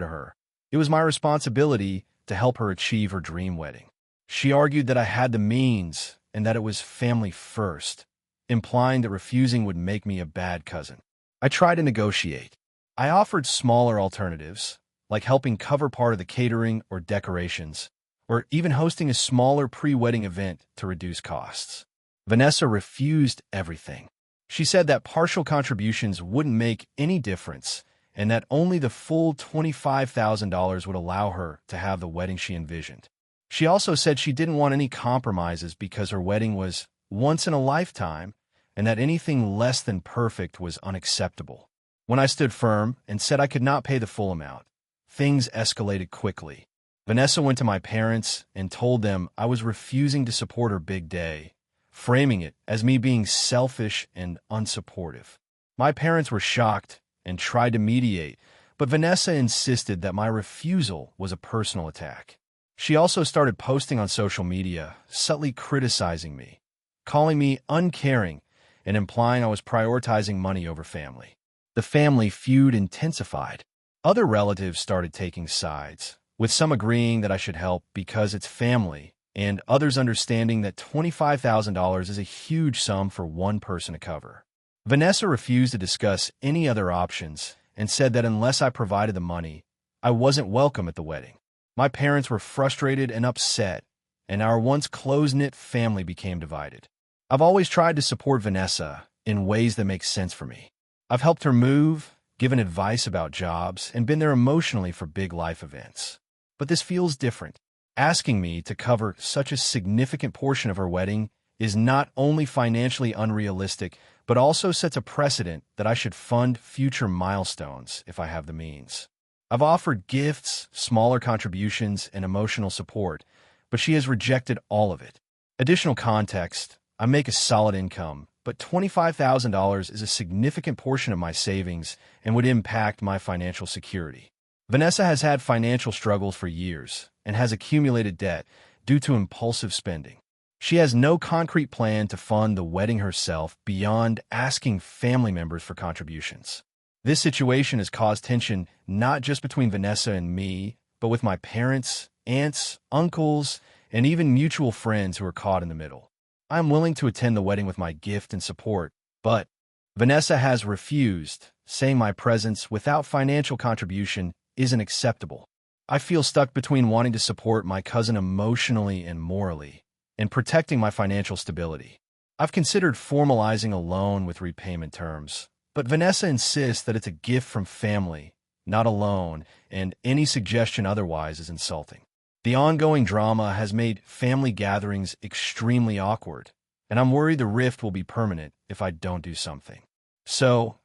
to her, it was my responsibility to help her achieve her dream wedding. She argued that I had the means and that it was family first, implying that refusing would make me a bad cousin. I tried to negotiate. I offered smaller alternatives, like helping cover part of the catering or decorations, or even hosting a smaller pre-wedding event to reduce costs. Vanessa refused everything. She said that partial contributions wouldn't make any difference and that only the full $25,000 would allow her to have the wedding she envisioned. She also said she didn't want any compromises because her wedding was once in a lifetime and that anything less than perfect was unacceptable. When I stood firm and said I could not pay the full amount, things escalated quickly. Vanessa went to my parents and told them I was refusing to support her big day, framing it as me being selfish and unsupportive. My parents were shocked and tried to mediate, but Vanessa insisted that my refusal was a personal attack. She also started posting on social media, subtly criticizing me, calling me uncaring, and implying I was prioritizing money over family. The family feud intensified. Other relatives started taking sides, with some agreeing that I should help because it's family, and others understanding that $25,000 is a huge sum for one person to cover. Vanessa refused to discuss any other options and said that unless I provided the money, I wasn't welcome at the wedding. My parents were frustrated and upset, and our once close-knit family became divided. I've always tried to support Vanessa in ways that make sense for me. I've helped her move, given advice about jobs, and been there emotionally for big life events. But this feels different. Asking me to cover such a significant portion of her wedding is not only financially unrealistic, but also sets a precedent that I should fund future milestones if I have the means. I've offered gifts, smaller contributions, and emotional support, but she has rejected all of it. Additional context, I make a solid income, but $25,000 is a significant portion of my savings and would impact my financial security. Vanessa has had financial struggles for years and has accumulated debt due to impulsive spending. She has no concrete plan to fund the wedding herself beyond asking family members for contributions. This situation has caused tension not just between Vanessa and me, but with my parents, aunts, uncles, and even mutual friends who are caught in the middle. I am willing to attend the wedding with my gift and support, but Vanessa has refused, saying my presence without financial contribution isn't acceptable. I feel stuck between wanting to support my cousin emotionally and morally, and protecting my financial stability. I've considered formalizing a loan with repayment terms, but Vanessa insists that it's a gift from family, not a loan, and any suggestion otherwise is insulting. The ongoing drama has made family gatherings extremely awkward, and I'm worried the rift will be permanent if I don't do something. So,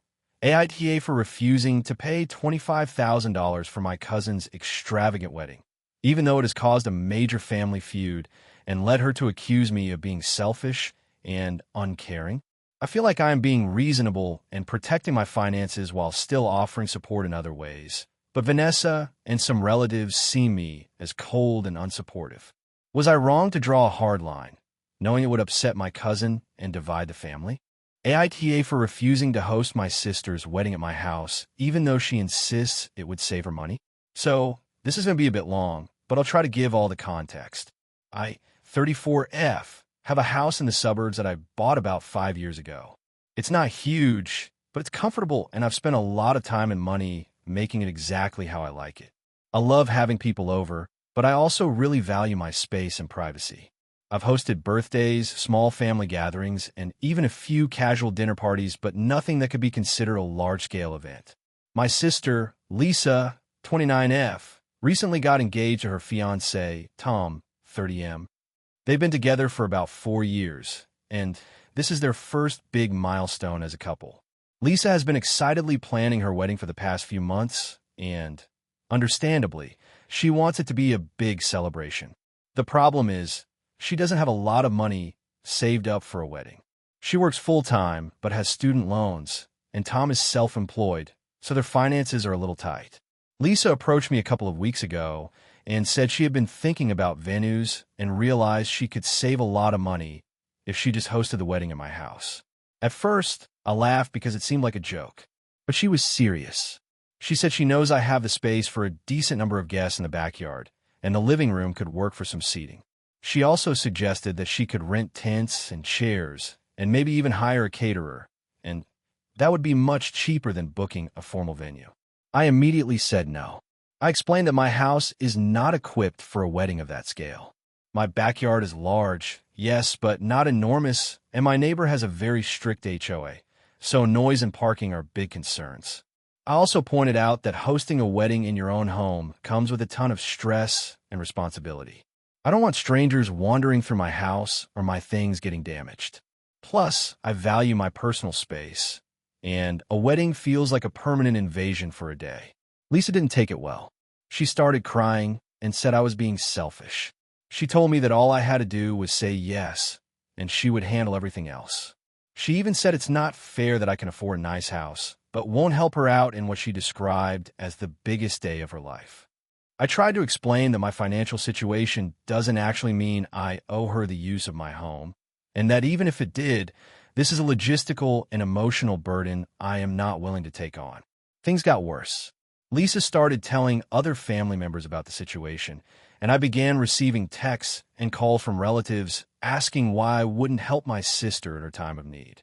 AITA for refusing to pay $25,000 for my cousin's extravagant wedding, even though it has caused a major family feud and led her to accuse me of being selfish and uncaring. I feel like I am being reasonable and protecting my finances while still offering support in other ways. But Vanessa and some relatives see me as cold and unsupportive. Was I wrong to draw a hard line, knowing it would upset my cousin and divide the family? AITA for refusing to host my sister's wedding at my house, even though she insists it would save her money? So, this is going to be a bit long, but I'll try to give all the context. I, 34F, have a house in the suburbs that I bought about 5 years ago. It's not huge, but it's comfortable, and I've spent a lot of time and money making it exactly how I like it. I love having people over, but I also really value my space and privacy. I've hosted birthdays, small family gatherings, and even a few casual dinner parties, but nothing that could be considered a large-scale event. My sister, Lisa, 29F, recently got engaged to her fiancé, Tom, 30M. They've been together for about 4 years, and this is their first big milestone as a couple. Lisa has been excitedly planning her wedding for the past few months, and, understandably, She wants it to be a big celebration. The problem is, she doesn't have a lot of money saved up for a wedding. She works full-time but has student loans, and Tom is self-employed, so their finances are a little tight. Lisa approached me a couple of weeks ago and said she had been thinking about venues and realized she could save a lot of money if she just hosted the wedding at my house. At first, I laughed because it seemed like a joke, but she was serious. She said she knows I have the space for a decent number of guests in the backyard, and the living room could work for some seating. She also suggested that she could rent tents and chairs and maybe even hire a caterer, and that would be much cheaper than booking a formal venue. I immediately said no. I explained that my house is not equipped for a wedding of that scale. My backyard is large, yes, but not enormous, and my neighbor has a very strict HOA, so noise and parking are big concerns. I also pointed out that hosting a wedding in your own home comes with a ton of stress and responsibility. I don't want strangers wandering through my house or my things getting damaged. Plus, I value my personal space, and a wedding feels like a permanent invasion for a day. Lisa didn't take it well. She started crying and said I was being selfish. She told me that all I had to do was say yes, and she would handle everything else. She even said it's not fair that I can afford a nice house, but won't help her out in what she described as the biggest day of her life. I tried to explain that my financial situation doesn't actually mean I owe her the use of my home, and that even if it did, this is a logistical and emotional burden I am not willing to take on. Things got worse. Lisa started telling other family members about the situation, and I began receiving texts and calls from relatives asking why I wouldn't help my sister in her time of need.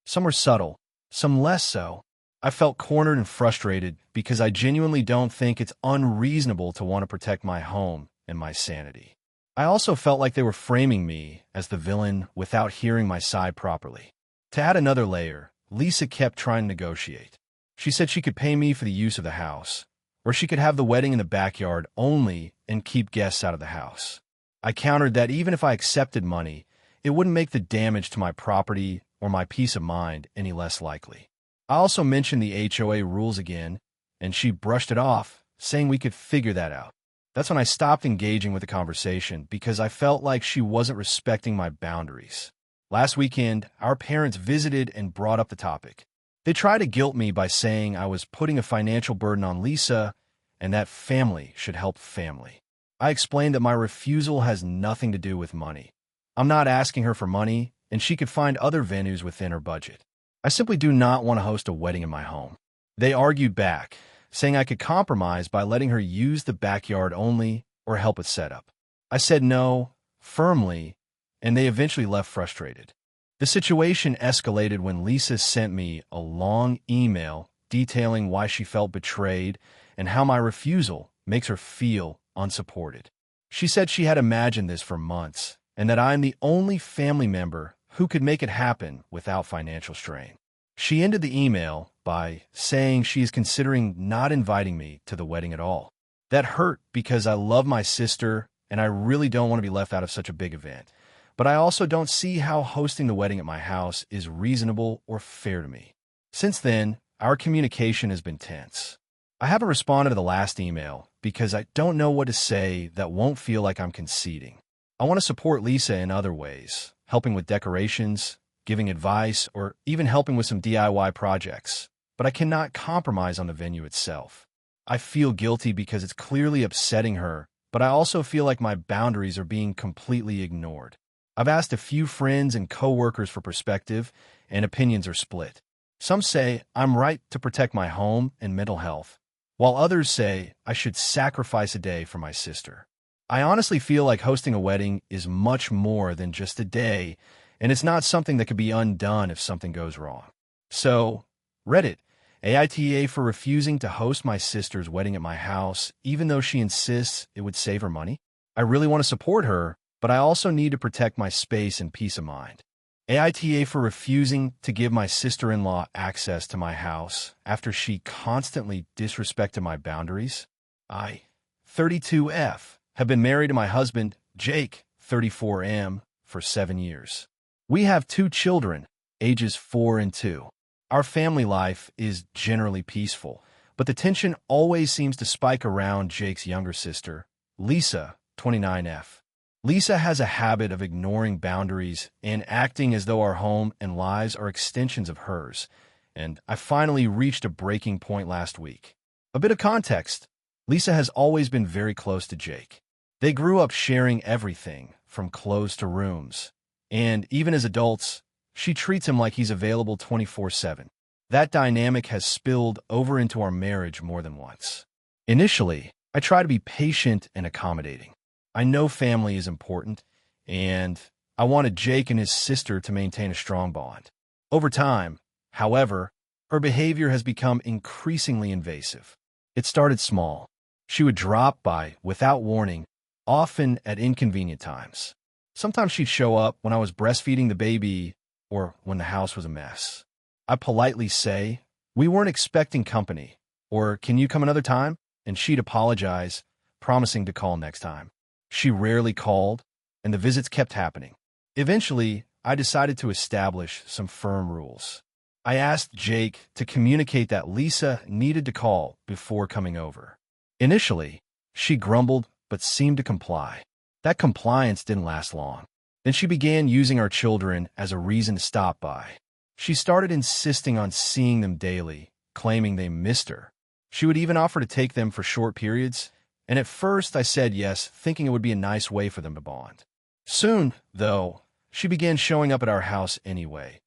Some were subtle, some less so. I felt cornered and frustrated because I genuinely don't think it's unreasonable to want to protect my home and my sanity. I also felt like they were framing me as the villain without hearing my side properly. To add another layer, Lisa kept trying to negotiate. She said she could pay me for the use of the house, or she could have the wedding in the backyard only and keep guests out of the house. I countered that even if I accepted money, it wouldn't make the damage to my property or my peace of mind any less likely. I also mentioned the HOA rules again, and she brushed it off, saying we could figure that out. That's when I stopped engaging with the conversation because I felt like she wasn't respecting my boundaries. Last weekend, our parents visited and brought up the topic. They tried to guilt me by saying I was putting a financial burden on Lisa and that family should help family. I explained that my refusal has nothing to do with money. I'm not asking her for money, and she could find other venues within her budget. I simply do not want to host a wedding in my home. They argued back, saying I could compromise by letting her use the backyard only or help with setup. I said no, firmly, and they eventually left frustrated. The situation escalated when Lisa sent me a long email detailing why she felt betrayed and how my refusal makes her feel unsupported. She said she had imagined this for months and that I am the only family member who could make it happen without financial strain. She ended the email by saying she is considering not inviting me to the wedding at all. That hurt because I love my sister and I really don't want to be left out of such a big event. But I also don't see how hosting the wedding at my house is reasonable or fair to me. Since then, our communication has been tense. I haven't responded to the last email because I don't know what to say that won't feel like I'm conceding. I want to support Lisa in other ways, helping with decorations, giving advice, or even helping with some DIY projects, but I cannot compromise on the venue itself. I feel guilty because it's clearly upsetting her, but I also feel like my boundaries are being completely ignored. I've asked a few friends and coworkers for perspective, and opinions are split. Some say I'm right to protect my home and mental health, while others say I should sacrifice a day for my sister. I honestly feel like hosting a wedding is much more than just a day, and it's not something that could be undone if something goes wrong. So, Reddit AITA for refusing to host my sister's wedding at my house, even though she insists it would save her money. I really want to support her, but I also need to protect my space and peace of mind. AITA for refusing to give my sister-in-law access to my house after she constantly disrespected my boundaries. I, 32F, have been married to my husband, Jake, 34M, for 7 years. We have 2 children, ages 4 and 2. Our family life is generally peaceful, But the tension always seems to spike around Jake's younger sister, Lisa, 29F. Lisa has a habit of ignoring boundaries and acting as though our home and lives are extensions of hers, and I finally reached a breaking point last week. A bit of context. Lisa has always been very close to Jake. They grew up sharing everything, from clothes to rooms, and even as adults, she treats him like he's available 24/7. That dynamic has spilled over into our marriage more than once. Initially, I try to be patient and accommodating. I know family is important, and I wanted Jake and his sister to maintain a strong bond. Over time, however, her behavior has become increasingly invasive. It started small. She would drop by without warning, often at inconvenient times. Sometimes she'd show up when I was breastfeeding the baby or when the house was a mess. I politely say, "We weren't expecting company," or "Can you come another time?" And she'd apologize, promising to call next time. She rarely called, and the visits kept happening. Eventually, I decided to establish some firm rules. I asked Jake to communicate that Lisa needed to call before coming over. Initially, she grumbled but seemed to comply. That compliance didn't last long. Then she began using our children as a reason to stop by. She started insisting on seeing them daily, claiming they missed her. She would even offer to take them for short periods, and at first I said yes, thinking it would be a nice way for them to bond. Soon, though, she began showing up at our house anyway,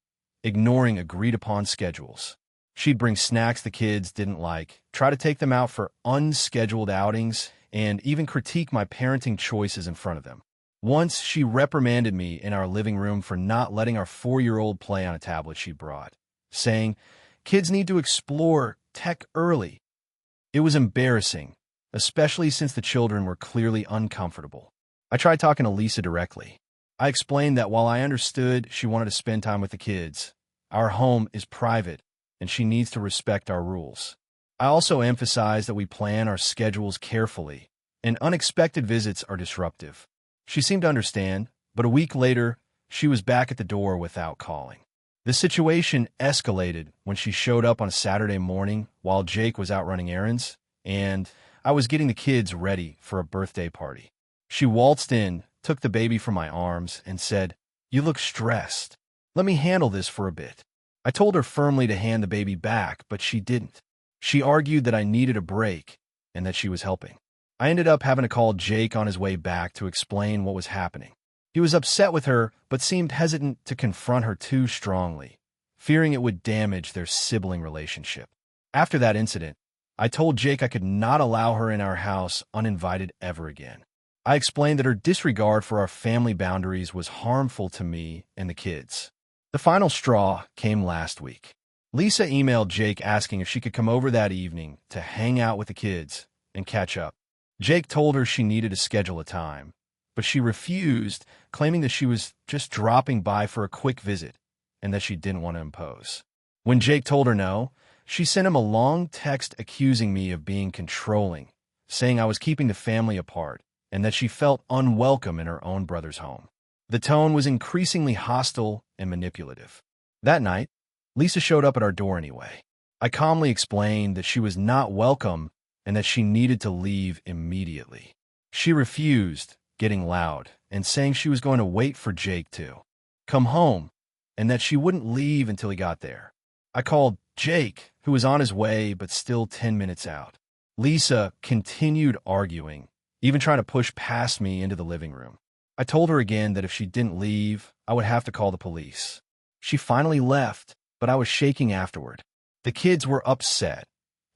ignoring agreed-upon schedules. She'd bring snacks the kids didn't like, try to take them out for unscheduled outings, and even critique my parenting choices in front of them. Once, she reprimanded me in our living room for not letting our 4-year-old play on a tablet she brought, saying, "Kids need to explore tech early." It was embarrassing, especially since the children were clearly uncomfortable. I tried talking to Lisa directly. I explained that while I understood she wanted to spend time with the kids, our home is private and she needs to respect our rules. I also emphasized that we plan our schedules carefully and unexpected visits are disruptive. She seemed to understand, but a week later, she was back at the door without calling. The situation escalated when she showed up on a Saturday morning while Jake was out running errands, and I was getting the kids ready for a birthday party. She waltzed in, took the baby from my arms, and said, "You look stressed. Let me handle this for a bit." I told her firmly to hand the baby back, but she didn't. She argued that I needed a break and that she was helping. I ended up having to call Jake on his way back to explain what was happening. He was upset with her, but seemed hesitant to confront her too strongly, fearing it would damage their sibling relationship. After that incident, I told Jake I could not allow her in our house uninvited ever again. I explained that her disregard for our family boundaries was harmful to me and the kids. The final straw came last week. Lisa emailed Jake asking if she could come over that evening to hang out with the kids and catch up. Jake told her she needed to schedule a time, but she refused, claiming that she was just dropping by for a quick visit and that she didn't want to impose. When Jake told her no, she sent him a long text accusing me of being controlling, saying I was keeping the family apart and that she felt unwelcome in her own brother's home. The tone was increasingly hostile and manipulative. That night, Lisa showed up at our door anyway. I calmly explained that she was not welcome and that she needed to leave immediately. She refused, getting loud and saying she was going to wait for Jake to come home and that she wouldn't leave until he got there. I called Jake, who was on his way but still 10 minutes out. Lisa continued arguing, even trying to push past me into the living room. I told her again that if she didn't leave, I would have to call the police. She finally left, but I was shaking afterward. The kids were upset,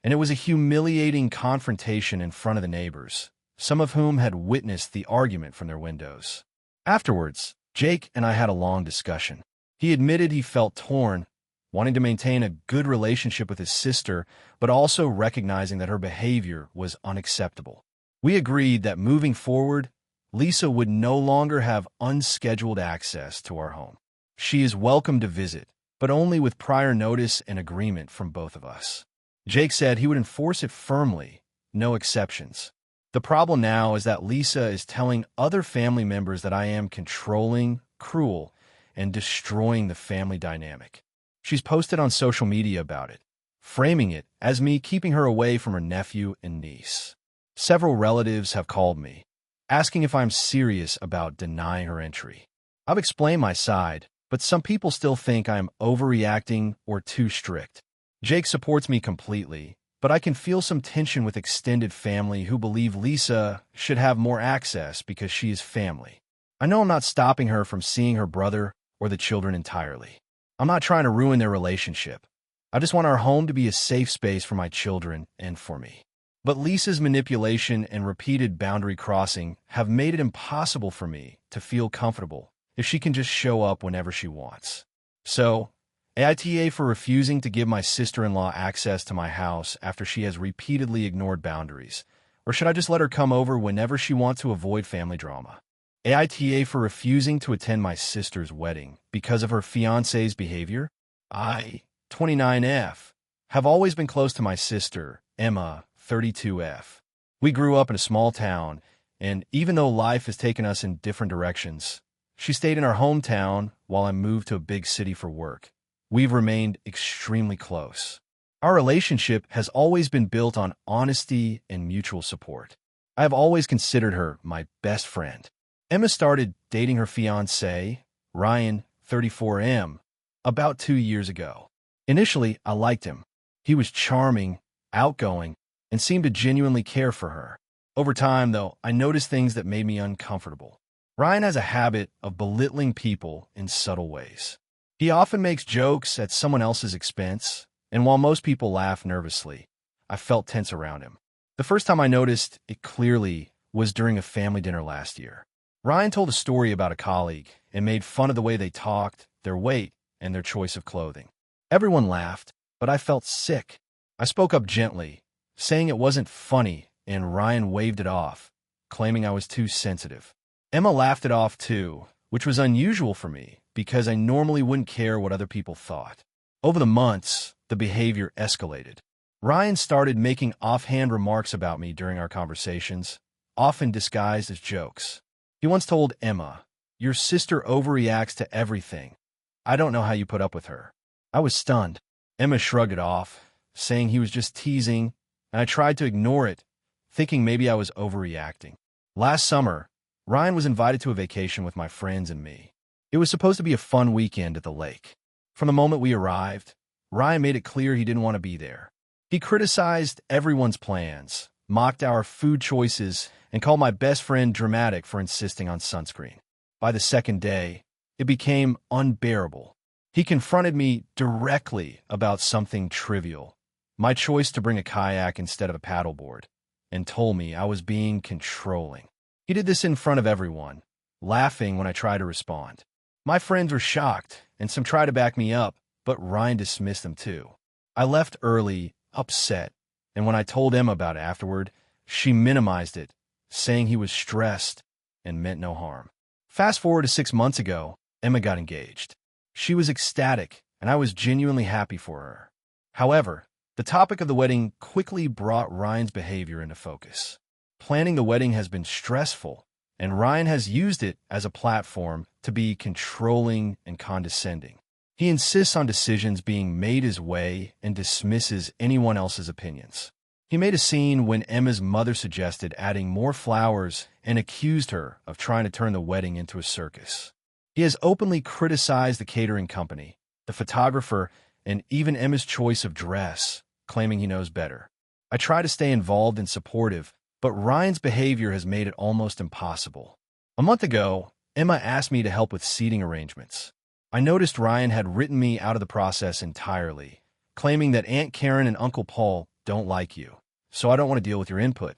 and it was a humiliating confrontation in front of the neighbors, some of whom had witnessed the argument from their windows. Afterwards, Jake and I had a long discussion. He admitted he felt torn, wanting to maintain a good relationship with his sister, but also recognizing that her behavior was unacceptable. We agreed that moving forward, Lisa would no longer have unscheduled access to our home. She is welcome to visit, but only with prior notice and agreement from both of us. Jake said he would enforce it firmly, no exceptions. The problem now is that Lisa is telling other family members that I am controlling, cruel, and destroying the family dynamic. She's posted on social media about it, framing it as me keeping her away from her nephew and niece. Several relatives have called me, asking if I'm serious about denying her entry. I've explained my side, but some people still think I'm overreacting or too strict. Jake supports me completely, but I can feel some tension with extended family who believe Lisa should have more access because she is family. I know I'm not stopping her from seeing her brother or the children entirely. I'm not trying to ruin their relationship. I just want our home to be a safe space for my children and for me. But Lisa's manipulation and repeated boundary crossing have made it impossible for me to feel comfortable if she can just show up whenever she wants. So, AITA for refusing to give my sister-in-law access to my house after she has repeatedly ignored boundaries, or should I just let her come over whenever she wants to avoid family drama? AITA for refusing to attend my sister's wedding because of her fiancé's behavior? I, 29F, have always been close to my sister, Emma, 32F. We grew up in a small town, and even though life has taken us in different directions, she stayed in our hometown while I moved to a big city for work. We've remained extremely close. Our relationship has always been built on honesty and mutual support. I have always considered her my best friend. Emma started dating her fiancé, Ryan, 34M, about 2 years ago. Initially, I liked him. He was charming, outgoing, and seemed to genuinely care for her. Over time, though, I noticed things that made me uncomfortable. Ryan has a habit of belittling people in subtle ways. He often makes jokes at someone else's expense, and while most people laugh nervously, I felt tense around him. The first time I noticed it clearly was during a family dinner last year. Ryan told a story about a colleague and made fun of the way they talked, their weight, and their choice of clothing. Everyone laughed, but I felt sick. I spoke up gently, saying it wasn't funny, and Ryan waved it off, claiming I was too sensitive. Emma laughed it off too, which was unusual for me because I normally wouldn't care what other people thought. Over the months, the behavior escalated. Ryan started making offhand remarks about me during our conversations, often disguised as jokes. He once told Emma, "Your sister overreacts to everything. I don't know how you put up with her." I was stunned. Emma shrugged it off, saying he was just teasing, and I tried to ignore it, thinking maybe I was overreacting. Last summer, Ryan was invited to a vacation with my friends and me. It was supposed to be a fun weekend at the lake. From the moment we arrived, Ryan made it clear he didn't want to be there. He criticized everyone's plans, mocked our food choices, and called my best friend dramatic for insisting on sunscreen. By the second day, it became unbearable. He confronted me directly about something trivial, my choice to bring a kayak instead of a paddleboard, and told me I was being controlling. He did this in front of everyone, laughing when I tried to respond. My friends were shocked, and some tried to back me up, but Ryan dismissed them too. I left early, upset, and when I told Emma about it afterward, she minimized it, saying he was stressed and meant no harm. Fast forward to 6 months ago, Emma got engaged. She was ecstatic, and I was genuinely happy for her. However, the topic of the wedding quickly brought Ryan's behavior into focus. Planning the wedding has been stressful, and Ryan has used it as a platform to be controlling and condescending. He insists on decisions being made his way and dismisses anyone else's opinions. He made a scene when Emma's mother suggested adding more flowers and accused her of trying to turn the wedding into a circus. He has openly criticized the catering company, the photographer, and even Emma's choice of dress, claiming he knows better. I try to stay involved and supportive, but Ryan's behavior has made it almost impossible. A month ago, Emma asked me to help with seating arrangements. I noticed Ryan had written me out of the process entirely, claiming that Aunt Karen and Uncle Paul don't like you, so I don't want to deal with your input.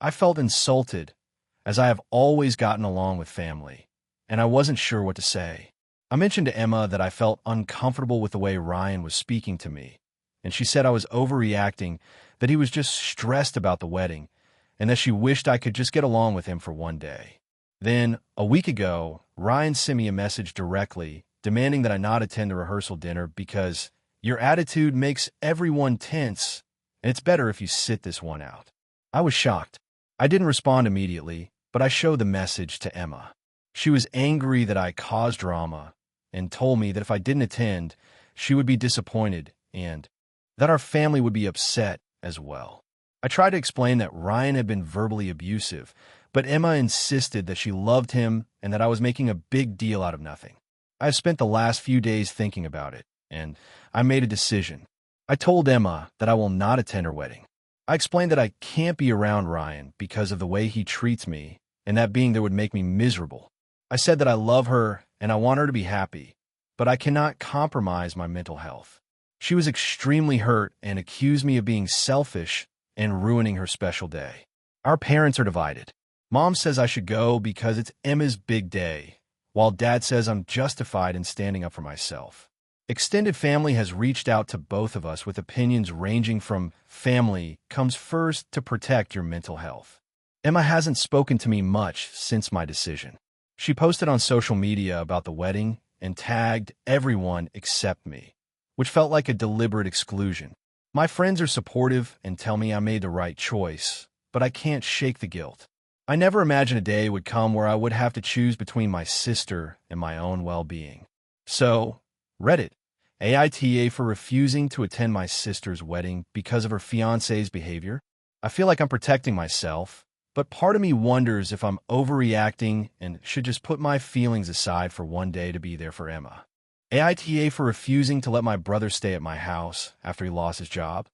I felt insulted, as I have always gotten along with family, and I wasn't sure what to say. I mentioned to Emma that I felt uncomfortable with the way Ryan was speaking to me, and she said I was overreacting, that he was just stressed about the wedding, and that she wished I could just get along with him for one day. Then, a week ago, Ryan sent me a message directly, demanding that I not attend the rehearsal dinner because your attitude makes everyone tense, and it's better if you sit this one out. I was shocked. I didn't respond immediately, but I showed the message to Emma. She was angry that I caused drama and told me that if I didn't attend, she would be disappointed and that our family would be upset as well. I tried to explain that Ryan had been verbally abusive, but Emma insisted that she loved him and that I was making a big deal out of nothing. I've spent the last few days thinking about it, and I made a decision. I told Emma that I will not attend her wedding. I explained that I can't be around Ryan because of the way he treats me, and that being there would make me miserable. I said that I love her and I want her to be happy, but I cannot compromise my mental health. She was extremely hurt and accused me of being selfish and ruining her special day. Our parents are divided. Mom says I should go because it's Emma's big day, while Dad says I'm justified in standing up for myself. Extended family has reached out to both of us with opinions ranging from family comes first to protect your mental health. Emma hasn't spoken to me much since my decision. She posted on social media about the wedding and tagged everyone except me, which felt like a deliberate exclusion. My friends are supportive and tell me I made the right choice, but I can't shake the guilt. I never imagined a day would come where I would have to choose between my sister and my own well-being. So, Reddit AITA for refusing to attend my sister's wedding because of her fiancé's behavior. I feel like I'm protecting myself, but part of me wonders if I'm overreacting and should just put my feelings aside for one day to be there for Emma. AITA for refusing to let my brother stay at my house after he lost his job,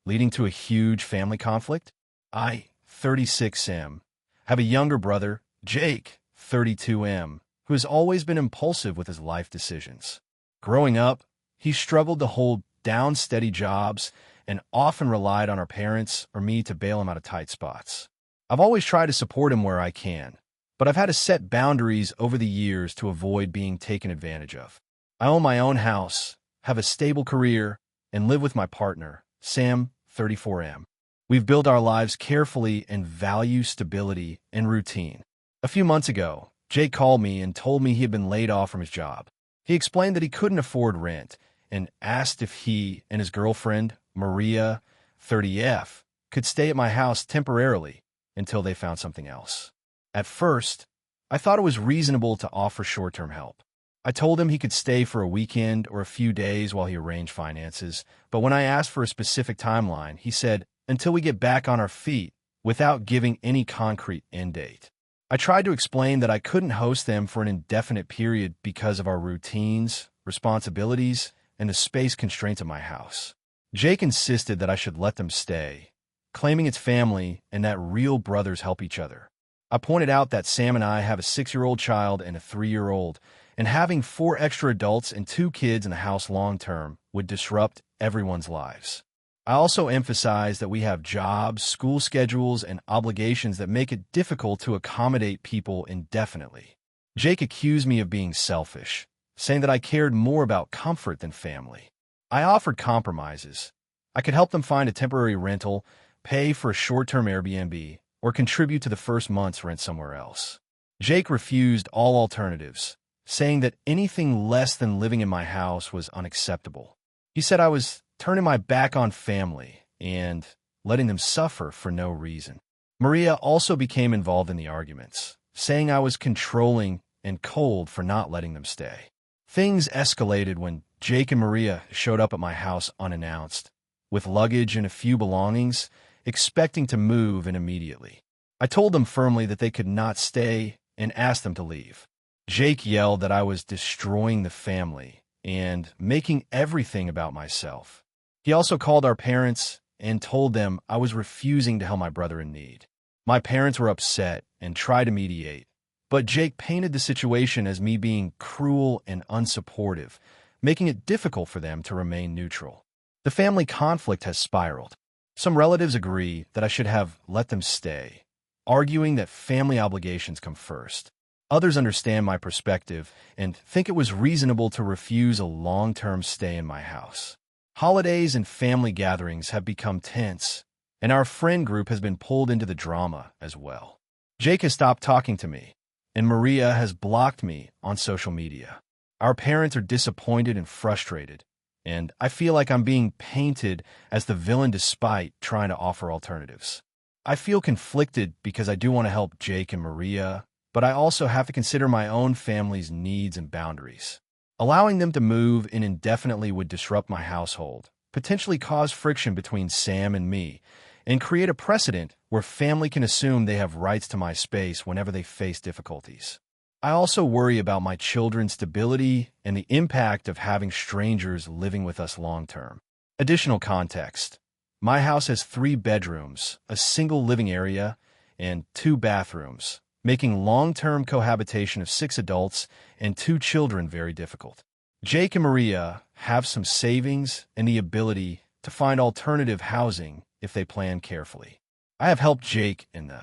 leading to a huge family conflict. I, 36M, have a younger brother, Jake, 32M, who has always been impulsive with his life decisions. Growing up, he struggled to hold down steady jobs and often relied on our parents or me to bail him out of tight spots. I've always tried to support him where I can, but I've had to set boundaries over the years to avoid being taken advantage of. I own my own house, have a stable career, and live with my partner, Sam, 34M. We've built our lives carefully and value stability and routine. A few months ago, Jake called me and told me he had been laid off from his job. He explained that he couldn't afford rent and asked if he and his girlfriend, Maria, 30F, could stay at my house temporarily until they found something else. At first, I thought it was reasonable to offer short-term help. I told him he could stay for a weekend or a few days while he arranged finances, but when I asked for a specific timeline, he said, until we get back on our feet, without giving any concrete end date. I tried to explain that I couldn't host them for an indefinite period because of our routines, responsibilities, and the space constraints of my house. Jake insisted that I should let them stay, claiming it's family and that real brothers help each other. I pointed out that Sam and I have a 6-year-old child and a 3-year-old, and having 4 extra adults and 2 kids in the house long-term would disrupt everyone's lives. I also emphasized that we have jobs, school schedules, and obligations that make it difficult to accommodate people indefinitely. Jake accused me of being selfish, saying that I cared more about comfort than family. I offered compromises. I could help them find a temporary rental, pay for a short-term Airbnb, or contribute to the first month's rent somewhere else. Jake refused all alternatives, saying that anything less than living in my house was unacceptable. He said I was turning my back on family and letting them suffer for no reason. Maria also became involved in the arguments, saying I was controlling and cold for not letting them stay. Things escalated when Jake and Maria showed up at my house unannounced, with luggage and a few belongings, expecting to move in immediately. I told them firmly that they could not stay and asked them to leave. Jake yelled that I was destroying the family and making everything about myself. He also called our parents and told them I was refusing to help my brother in need. My parents were upset and tried to mediate, but Jake painted the situation as me being cruel and unsupportive, making it difficult for them to remain neutral. The family conflict has spiraled. Some relatives agree that I should have let them stay, arguing that family obligations come first. Others understand my perspective and think it was reasonable to refuse a long-term stay in my house. Holidays and family gatherings have become tense, and our friend group has been pulled into the drama as well. Jake has stopped talking to me, and Maria has blocked me on social media. Our parents are disappointed and frustrated, and I feel like I'm being painted as the villain despite trying to offer alternatives. I feel conflicted because I do want to help Jake and Maria, but I also have to consider my own family's needs and boundaries. Allowing them to move in indefinitely would disrupt my household, potentially cause friction between Sam and me, and create a precedent where family can assume they have rights to my space whenever they face difficulties. I also worry about my children's stability and the impact of having strangers living with us long-term. Additional context. My house has 3 bedrooms, a single living area, and 2 bathrooms, making long-term cohabitation of 6 adults and 2 children very difficult. Jake and Maria have some savings and the ability to find alternative housing if they plan carefully. I have helped Jake in the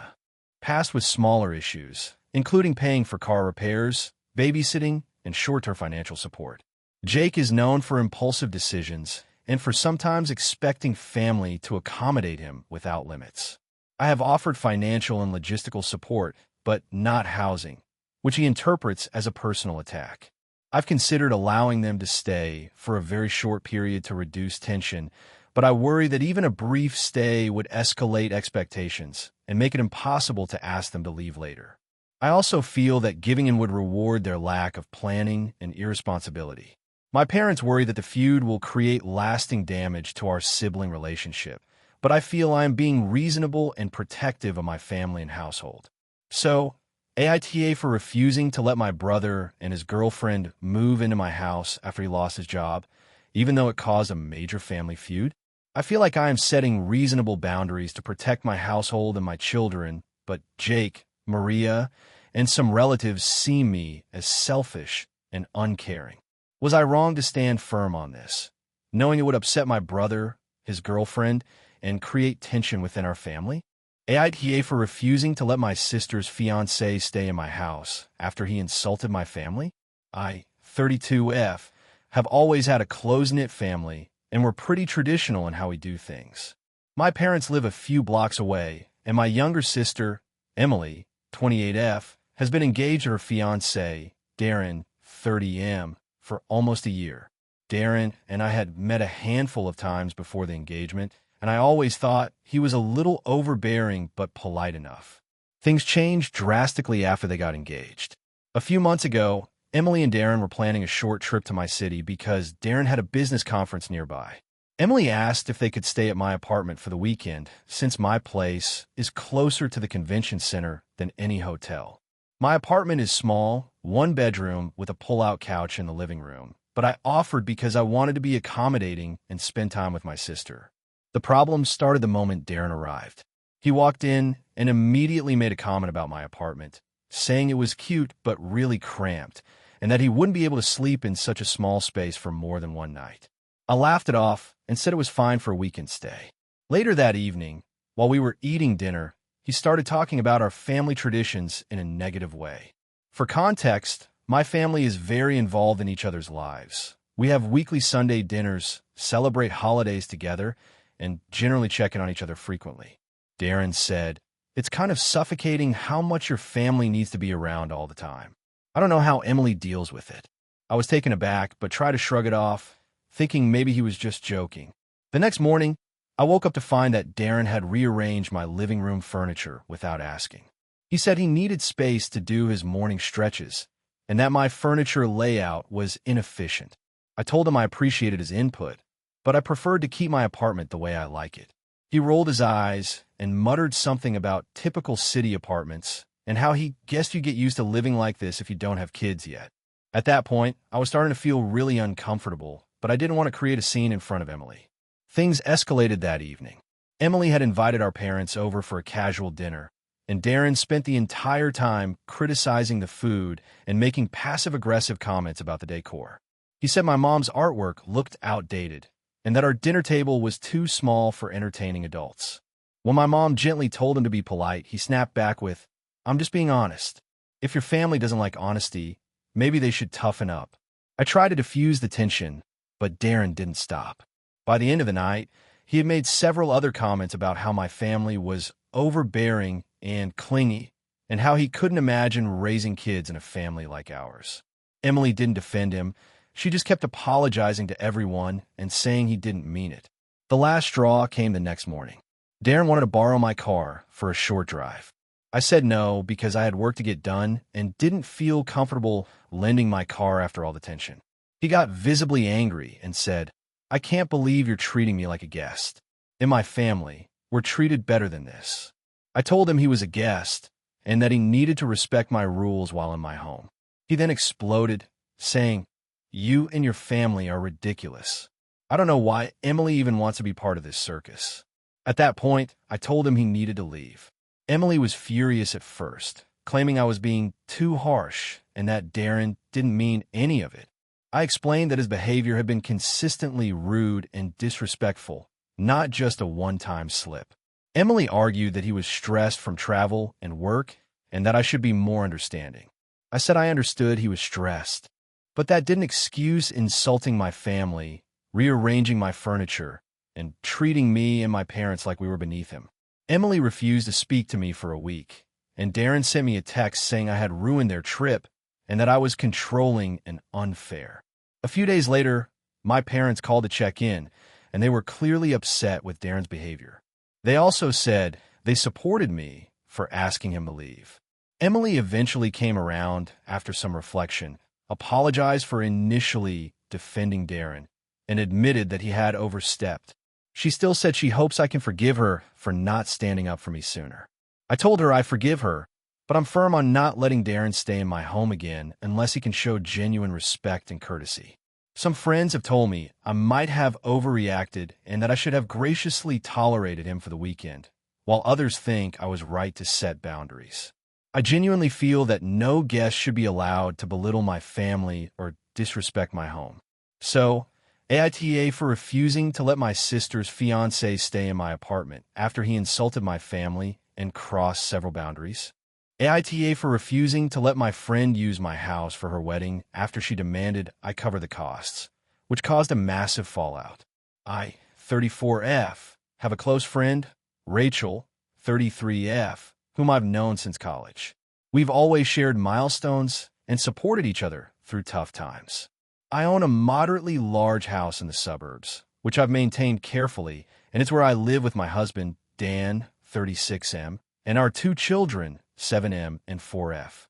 past with smaller issues, including paying for car repairs, babysitting, and short-term financial support. Jake is known for impulsive decisions and for sometimes expecting family to accommodate him without limits. I have offered financial and logistical support, but not housing, which he interprets as a personal attack. I've considered allowing them to stay for a very short period to reduce tension, but I worry that even a brief stay would escalate expectations and make it impossible to ask them to leave later. I also feel that giving in would reward their lack of planning and irresponsibility. My parents worry that the feud will create lasting damage to our sibling relationship, but I feel I am being reasonable and protective of my family and household. So, AITA for refusing to let my brother and his girlfriend move into my house after he lost his job, even though it caused a major family feud. I feel like I am setting reasonable boundaries to protect my household and my children, but Jake, Maria, and some relatives see me as selfish and uncaring. Was I wrong to stand firm on this, knowing it would upset my brother, his girlfriend, and create tension within our family? AITA for refusing to let my sister's fiancé stay in my house after he insulted my family? I, 32F, have always had a close-knit family, and we're pretty traditional in how we do things. My parents live a few blocks away, and my younger sister, Emily, 28F, has been engaged to her fiancé, Darren, 30M, for almost a year. Darren and I had met a handful of times before the engagement, and I always thought he was a little overbearing but polite enough. Things changed drastically after they got engaged. A few months ago, Emily and Darren were planning a short trip to my city because Darren had a business conference nearby. Emily asked if they could stay at my apartment for the weekend, since my place is closer to the convention center than any hotel. My apartment is small, 1 bedroom with a pull-out couch in the living room, but I offered because I wanted to be accommodating and spend time with my sister. The problem started the moment Darren arrived. He walked in and immediately made a comment about my apartment, saying it was cute but really cramped, and that he wouldn't be able to sleep in such a small space for more than one night. I laughed it off and said it was fine for a weekend stay. Later that evening, while we were eating dinner, he started talking about our family traditions in a negative way. For context, my family is very involved in each other's lives. We have weekly Sunday dinners, celebrate holidays together, and generally check in on each other frequently. Darren said, "It's kind of suffocating how much your family needs to be around all the time." I don't know how Emily deals with it. I was taken aback, but tried to shrug it off, thinking maybe he was just joking. The next morning, I woke up to find that Darren had rearranged my living room furniture without asking. He said he needed space to do his morning stretches, and that my furniture layout was inefficient. I told him I appreciated his input, but I preferred to keep my apartment the way I like it. He rolled his eyes and muttered something about typical city apartments and how he guessed you get used to living like this if you don't have kids yet. At that point, I was starting to feel really uncomfortable, but I didn't want to create a scene in front of Emily. Things escalated that evening. Emily had invited our parents over for a casual dinner, and Darren spent the entire time criticizing the food and making passive-aggressive comments about the decor. He said my mom's artwork looked outdated, and that our dinner table was too small for entertaining adults. When my mom gently told him to be polite, he snapped back with, "I'm just being honest. If your family doesn't like honesty, maybe they should toughen up." I tried to diffuse the tension, but Darren didn't stop. By the end of the night, he had made several other comments about how my family was overbearing and clingy, and how he couldn't imagine raising kids in a family like ours. Emily didn't defend him. She just kept apologizing to everyone and saying he didn't mean it. The last straw came the next morning. Darren wanted to borrow my car for a short drive. I said no because I had work to get done and didn't feel comfortable lending my car after all the tension. He got visibly angry and said, I can't believe you're treating me like a guest. In my family, we're treated better than this. I told him he was a guest and that he needed to respect my rules while in my home. He then exploded, saying, "You and your family are ridiculous. I don't know why Emily even wants to be part of this circus." At that point, I told him he needed to leave. Emily was furious at first, claiming I was being too harsh and that Darren didn't mean any of it. I explained that his behavior had been consistently rude and disrespectful, not just a one-time slip. Emily argued that he was stressed from travel and work and that I should be more understanding. I said I understood he was stressed, but that didn't excuse insulting my family, rearranging my furniture, and treating me and my parents like we were beneath him. Emily refused to speak to me for a week, and Darren sent me a text saying I had ruined their trip and that I was controlling and unfair. A few days later, my parents called to check in, and they were clearly upset with Darren's behavior. They also said they supported me for asking him to leave. Emily eventually came around after some reflection, apologized for initially defending Darren, and admitted that he had overstepped. She still said she hopes I can forgive her for not standing up for me sooner. I told her I forgive her, but I'm firm on not letting Darren stay in my home again unless he can show genuine respect and courtesy. Some friends have told me I might have overreacted and that I should have graciously tolerated him for the weekend, while others think I was right to set boundaries. I genuinely feel that no guest should be allowed to belittle my family or disrespect my home. So, AITA for refusing to let my sister's fiancé stay in my apartment after he insulted my family and crossed several boundaries. AITA for refusing to let my friend use my house for her wedding after she demanded I cover the costs, which caused a massive fallout. I, 34F, have a close friend, Rachel, 33F, whom I've known since college. We've always shared milestones and supported each other through tough times. I own a moderately large house in the suburbs, which I've maintained carefully, and it's where I live with my husband, Dan, 36M, and our two children, 7M and 4F.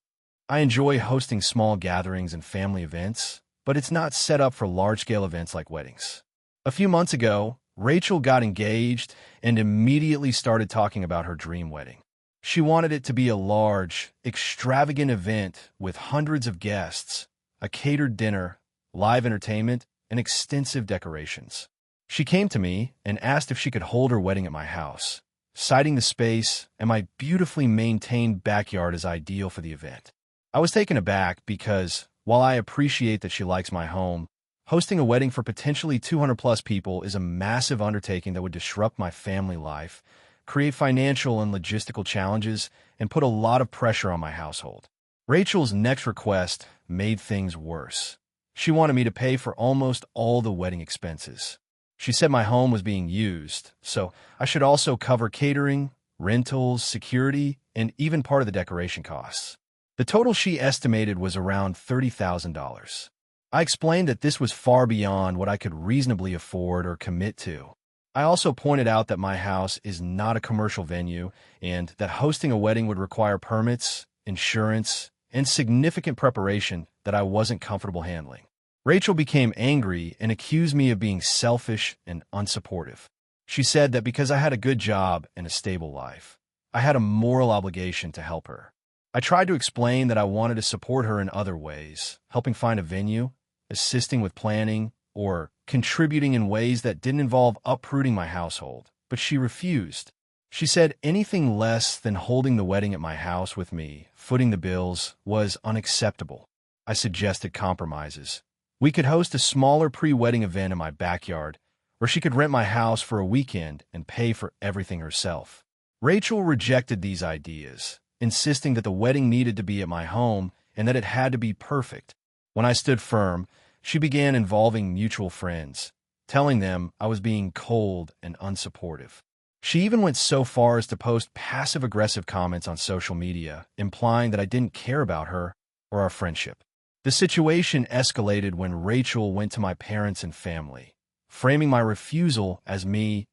I enjoy hosting small gatherings and family events, but it's not set up for large-scale events like weddings. A few months ago, Rachel got engaged and immediately started talking about her dream wedding. She wanted it to be a large, extravagant event with hundreds of guests, a catered dinner, live entertainment, and extensive decorations. She came to me and asked if she could hold her wedding at my house, citing the space and my beautifully maintained backyard as ideal for the event. I was taken aback because, while I appreciate that she likes my home, hosting a wedding for potentially 200-plus people is a massive undertaking that would disrupt my family life, create financial and logistical challenges, and put a lot of pressure on my household. Rachel's next request made things worse. She wanted me to pay for almost all the wedding expenses. She said my home was being used, so I should also cover catering, rentals, security, and even part of the decoration costs. The total she estimated was around $30,000. I explained that this was far beyond what I could reasonably afford or commit to. I also pointed out that my house is not a commercial venue and that hosting a wedding would require permits, insurance, and significant preparation that I wasn't comfortable handling. Rachel became angry and accused me of being selfish and unsupportive. She said that because I had a good job and a stable life, I had a moral obligation to help her. I tried to explain that I wanted to support her in other ways, helping find a venue, assisting with planning, or contributing in ways that didn't involve uprooting my household, but she refused. She said anything less than holding the wedding at my house with me, footing the bills, was unacceptable. I suggested compromises. We could host a smaller pre-wedding event in my backyard, or she could rent my house for a weekend and pay for everything herself. Rachel rejected these ideas, insisting that the wedding needed to be at my home and that it had to be perfect. When I stood firm, she began involving mutual friends, telling them I was being cold and unsupportive. She even went so far as to post passive-aggressive comments on social media, implying that I didn't care about her or our friendship. The situation escalated when Rachel went to my parents and family, framing my refusal as me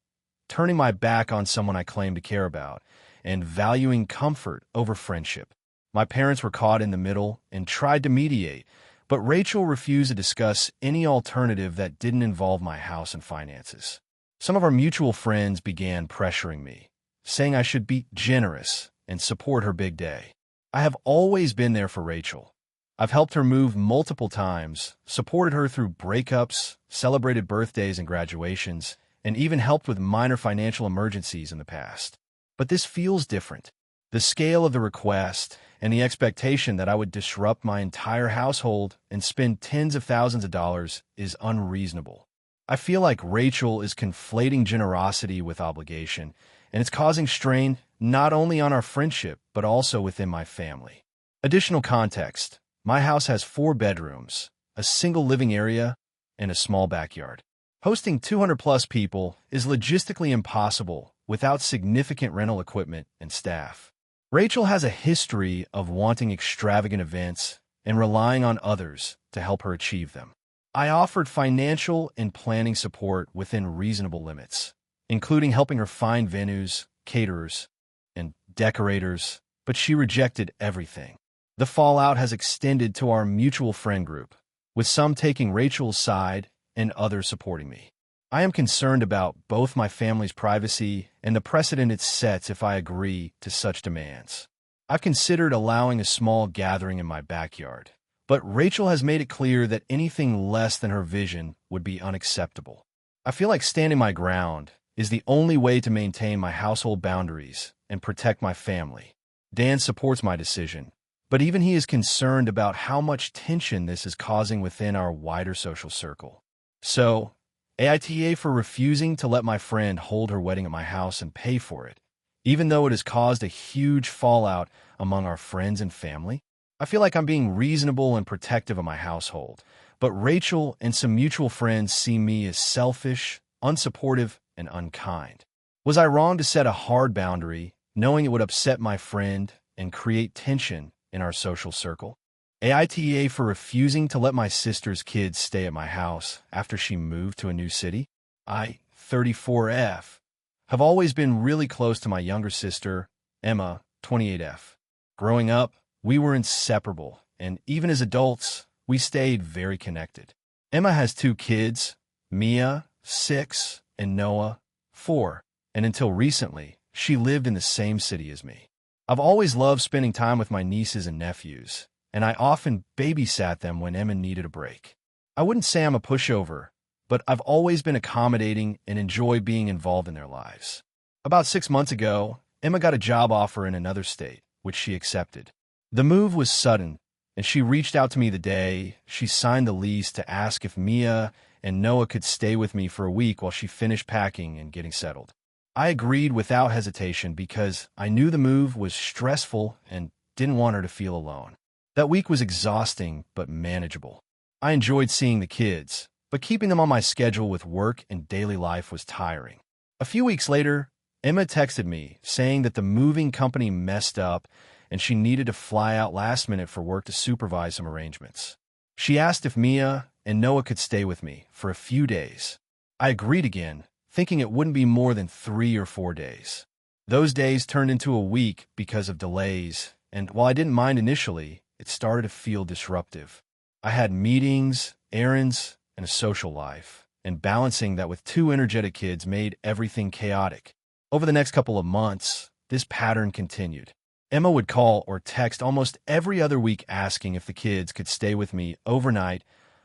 turning my back on someone I claimed to care about and valuing comfort over friendship. My parents were caught in the middle and tried to mediate, But Rachel refused to discuss any alternative that didn't involve my house and finances. Some of our mutual friends began pressuring me, saying I should be generous and support her big day. I have always been there for Rachel. I've helped her move multiple times, supported her through breakups, celebrated birthdays and graduations, and even helped with minor financial emergencies in the past. But this feels different. The scale of the request and the expectation that I would disrupt my entire household and spend tens of thousands of dollars is unreasonable. I feel like Rachel is conflating generosity with obligation, and it's causing strain not only on our friendship, but also within my family. Additional context: my house has 4 bedrooms, a single living area, and a small backyard. Hosting 200-plus people is logistically impossible without significant rental equipment and staff. Rachel has a history of wanting extravagant events and relying on others to help her achieve them. I offered financial and planning support within reasonable limits, including helping her find venues, caterers, and decorators, but she rejected everything. The fallout has extended to our mutual friend group, with some taking Rachel's side and others supporting me. I am concerned about both my family's privacy and the precedent it sets if I agree to such demands. I've considered allowing a small gathering in my backyard, but Rachel has made it clear that anything less than her vision would be unacceptable. I feel like standing my ground is the only way to maintain my household boundaries and protect my family. Dan supports my decision, but even he is concerned about how much tension this is causing within our wider social circle. So, AITA for refusing to let my friend hold her wedding at my house and pay for it, even though it has caused a huge fallout among our friends and family. I feel like I'm being reasonable and protective of my household, but Rachel and some mutual friends see me as selfish, unsupportive, and unkind. Was I wrong to set a hard boundary, knowing it would upset my friend and create tension in our social circle? AITA for refusing to let my sister's kids stay at my house after she moved to a new city. I, 34F, have always been really close to my younger sister, Emma, 28F. Growing up, we were inseparable, and even as adults, we stayed very connected. Emma has 2 kids, Mia, 6, and Noah, 4, and until recently, she lived in the same city as me. I've always loved spending time with my nieces and nephews, and I often babysat them when Emma needed a break. I wouldn't say I'm a pushover, but I've always been accommodating and enjoy being involved in their lives. About 6 months ago, Emma got a job offer in another state, which she accepted. The move was sudden, and she reached out to me the day she signed the lease to ask if Mia and Noah could stay with me for a week while she finished packing and getting settled. I agreed without hesitation because I knew the move was stressful and didn't want her to feel alone. That week was exhausting but manageable. I enjoyed seeing the kids, but keeping them on my schedule with work and daily life was tiring. A few weeks later, Emma texted me saying that the moving company messed up and she needed to fly out last minute for work to supervise some arrangements. She asked if Mia and Noah could stay with me for a few days. I agreed again, thinking it wouldn't be more than 3 or 4 days. Those days turned into a week because of delays, and while I didn't mind initially, it started to feel disruptive. I had meetings, errands, and a social life, and balancing that with 2 energetic kids made everything chaotic. Over the next couple of months, this pattern continued. Emma would call or text almost every other week asking if the kids could stay with me overnight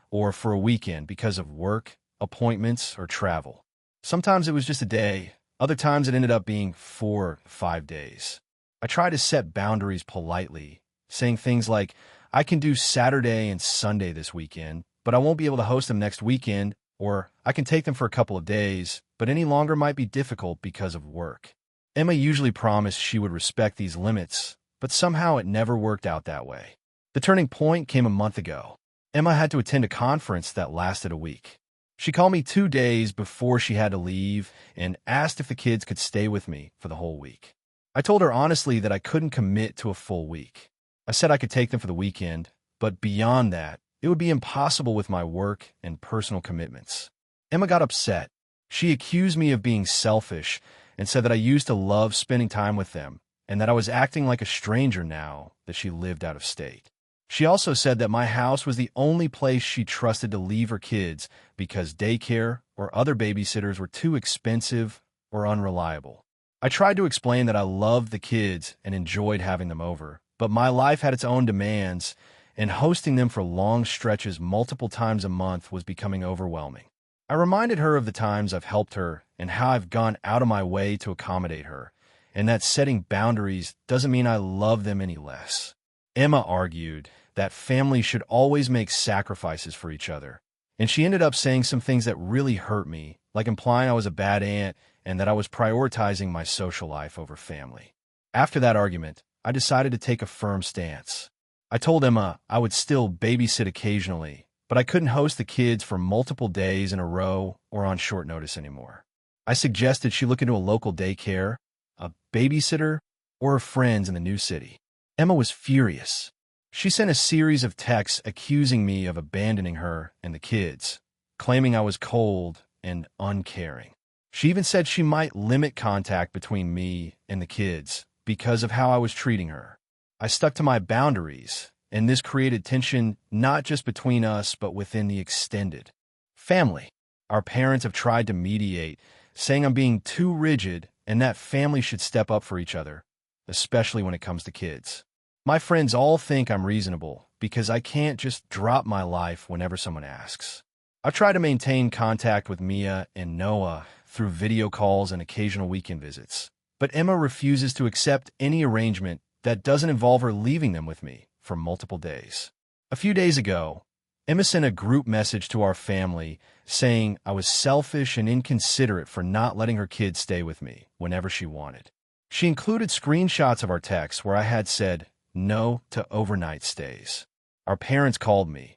or for a weekend because of work, appointments, or travel. Sometimes it was just a day. Other times it ended up being 4 or 5 days. I tried to set boundaries politely, saying things like, I can do Saturday and Sunday this weekend, but I won't be able to host them next weekend, or I can take them for a couple of days, but any longer might be difficult because of work. Emma usually promised she would respect these limits, but somehow it never worked out that way. The turning point came a month ago. Emma had to attend a conference that lasted a week. She called me 2 days before she had to leave and asked if the kids could stay with me for the whole week. I told her honestly that I couldn't commit to a full week. I said I could take them for the weekend, but beyond that, it would be impossible with my work and personal commitments. Emma got upset. She accused me of being selfish and said that I used to love spending time with them and that I was acting like a stranger now that she lived out of state. She also said that my house was the only place she trusted to leave her kids because daycare or other babysitters were too expensive or unreliable. I tried to explain that I loved the kids and enjoyed having them over, but my life had its own demands, and hosting them for long stretches multiple times a month was becoming overwhelming. I reminded her of the times I've helped her and how I've gone out of my way to accommodate her, and that setting boundaries doesn't mean I love them any less. Emma argued that families should always make sacrifices for each other, and she ended up saying some things that really hurt me, like implying I was a bad aunt and that I was prioritizing my social life over family. After that argument, I decided to take a firm stance. I told Emma I would still babysit occasionally, but I couldn't host the kids for multiple days in a row or on short notice anymore. I suggested she look into a local daycare, a babysitter, or her friends in the new city. Emma was furious. She sent a series of texts accusing me of abandoning her and the kids, claiming I was cold and uncaring. She even said she might limit contact between me and the kids because of how I was treating her. I stuck to my boundaries, and this created tension not just between us but within the extended family. Our parents have tried to mediate, saying I'm being too rigid and that families should step up for each other, especially when it comes to kids. My friends all think I'm reasonable because I can't just drop my life whenever someone asks. I try to maintain contact with Mia and Noah through video calls and occasional weekend visits, but Emma refuses to accept any arrangement that doesn't involve her leaving them with me for multiple days. A few days ago, Emma sent a group message to our family saying I was selfish and inconsiderate for not letting her kids stay with me whenever she wanted. She included screenshots of our texts where I had said no to overnight stays. Our parents called me,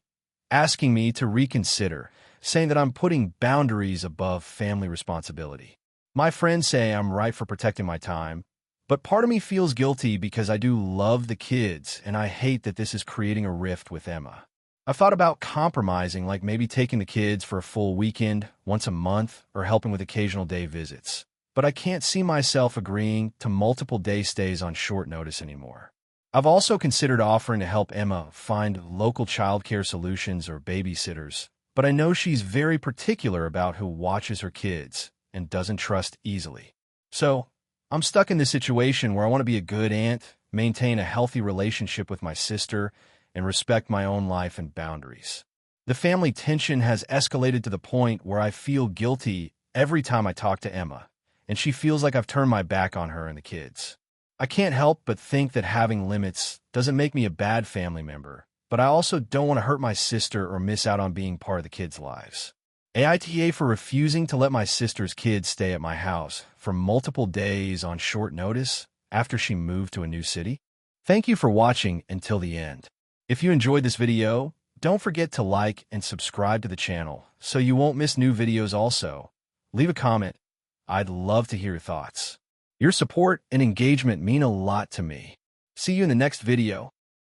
asking me to reconsider, saying that I'm putting boundaries above family responsibility. My friends say I'm right for protecting my time, but part of me feels guilty because I do love the kids and I hate that this is creating a rift with Emma. I've thought about compromising, like maybe taking the kids for a full weekend, once a month, or helping with occasional day visits. But I can't see myself agreeing to multiple day stays on short notice anymore. I've also considered offering to help Emma find local childcare solutions or babysitters, but I know she's very particular about who watches her kids and doesn't trust easily. So, I'm stuck in this situation where I want to be a good aunt, maintain a healthy relationship with my sister, and respect my own life and boundaries. The family tension has escalated to the point where I feel guilty every time I talk to Emma, and she feels like I've turned my back on her and the kids. I can't help but think that having limits doesn't make me a bad family member, but I also don't want to hurt my sister or miss out on being part of the kids' lives. AITA for refusing to let my sister's kids stay at my house for multiple days on short notice after she moved to a new city. Thank you for watching until the end. If you enjoyed this video, don't forget to like and subscribe to the channel so you won't miss new videos also. Leave a comment. I'd love to hear your thoughts. Your support and engagement mean a lot to me. See you in the next video.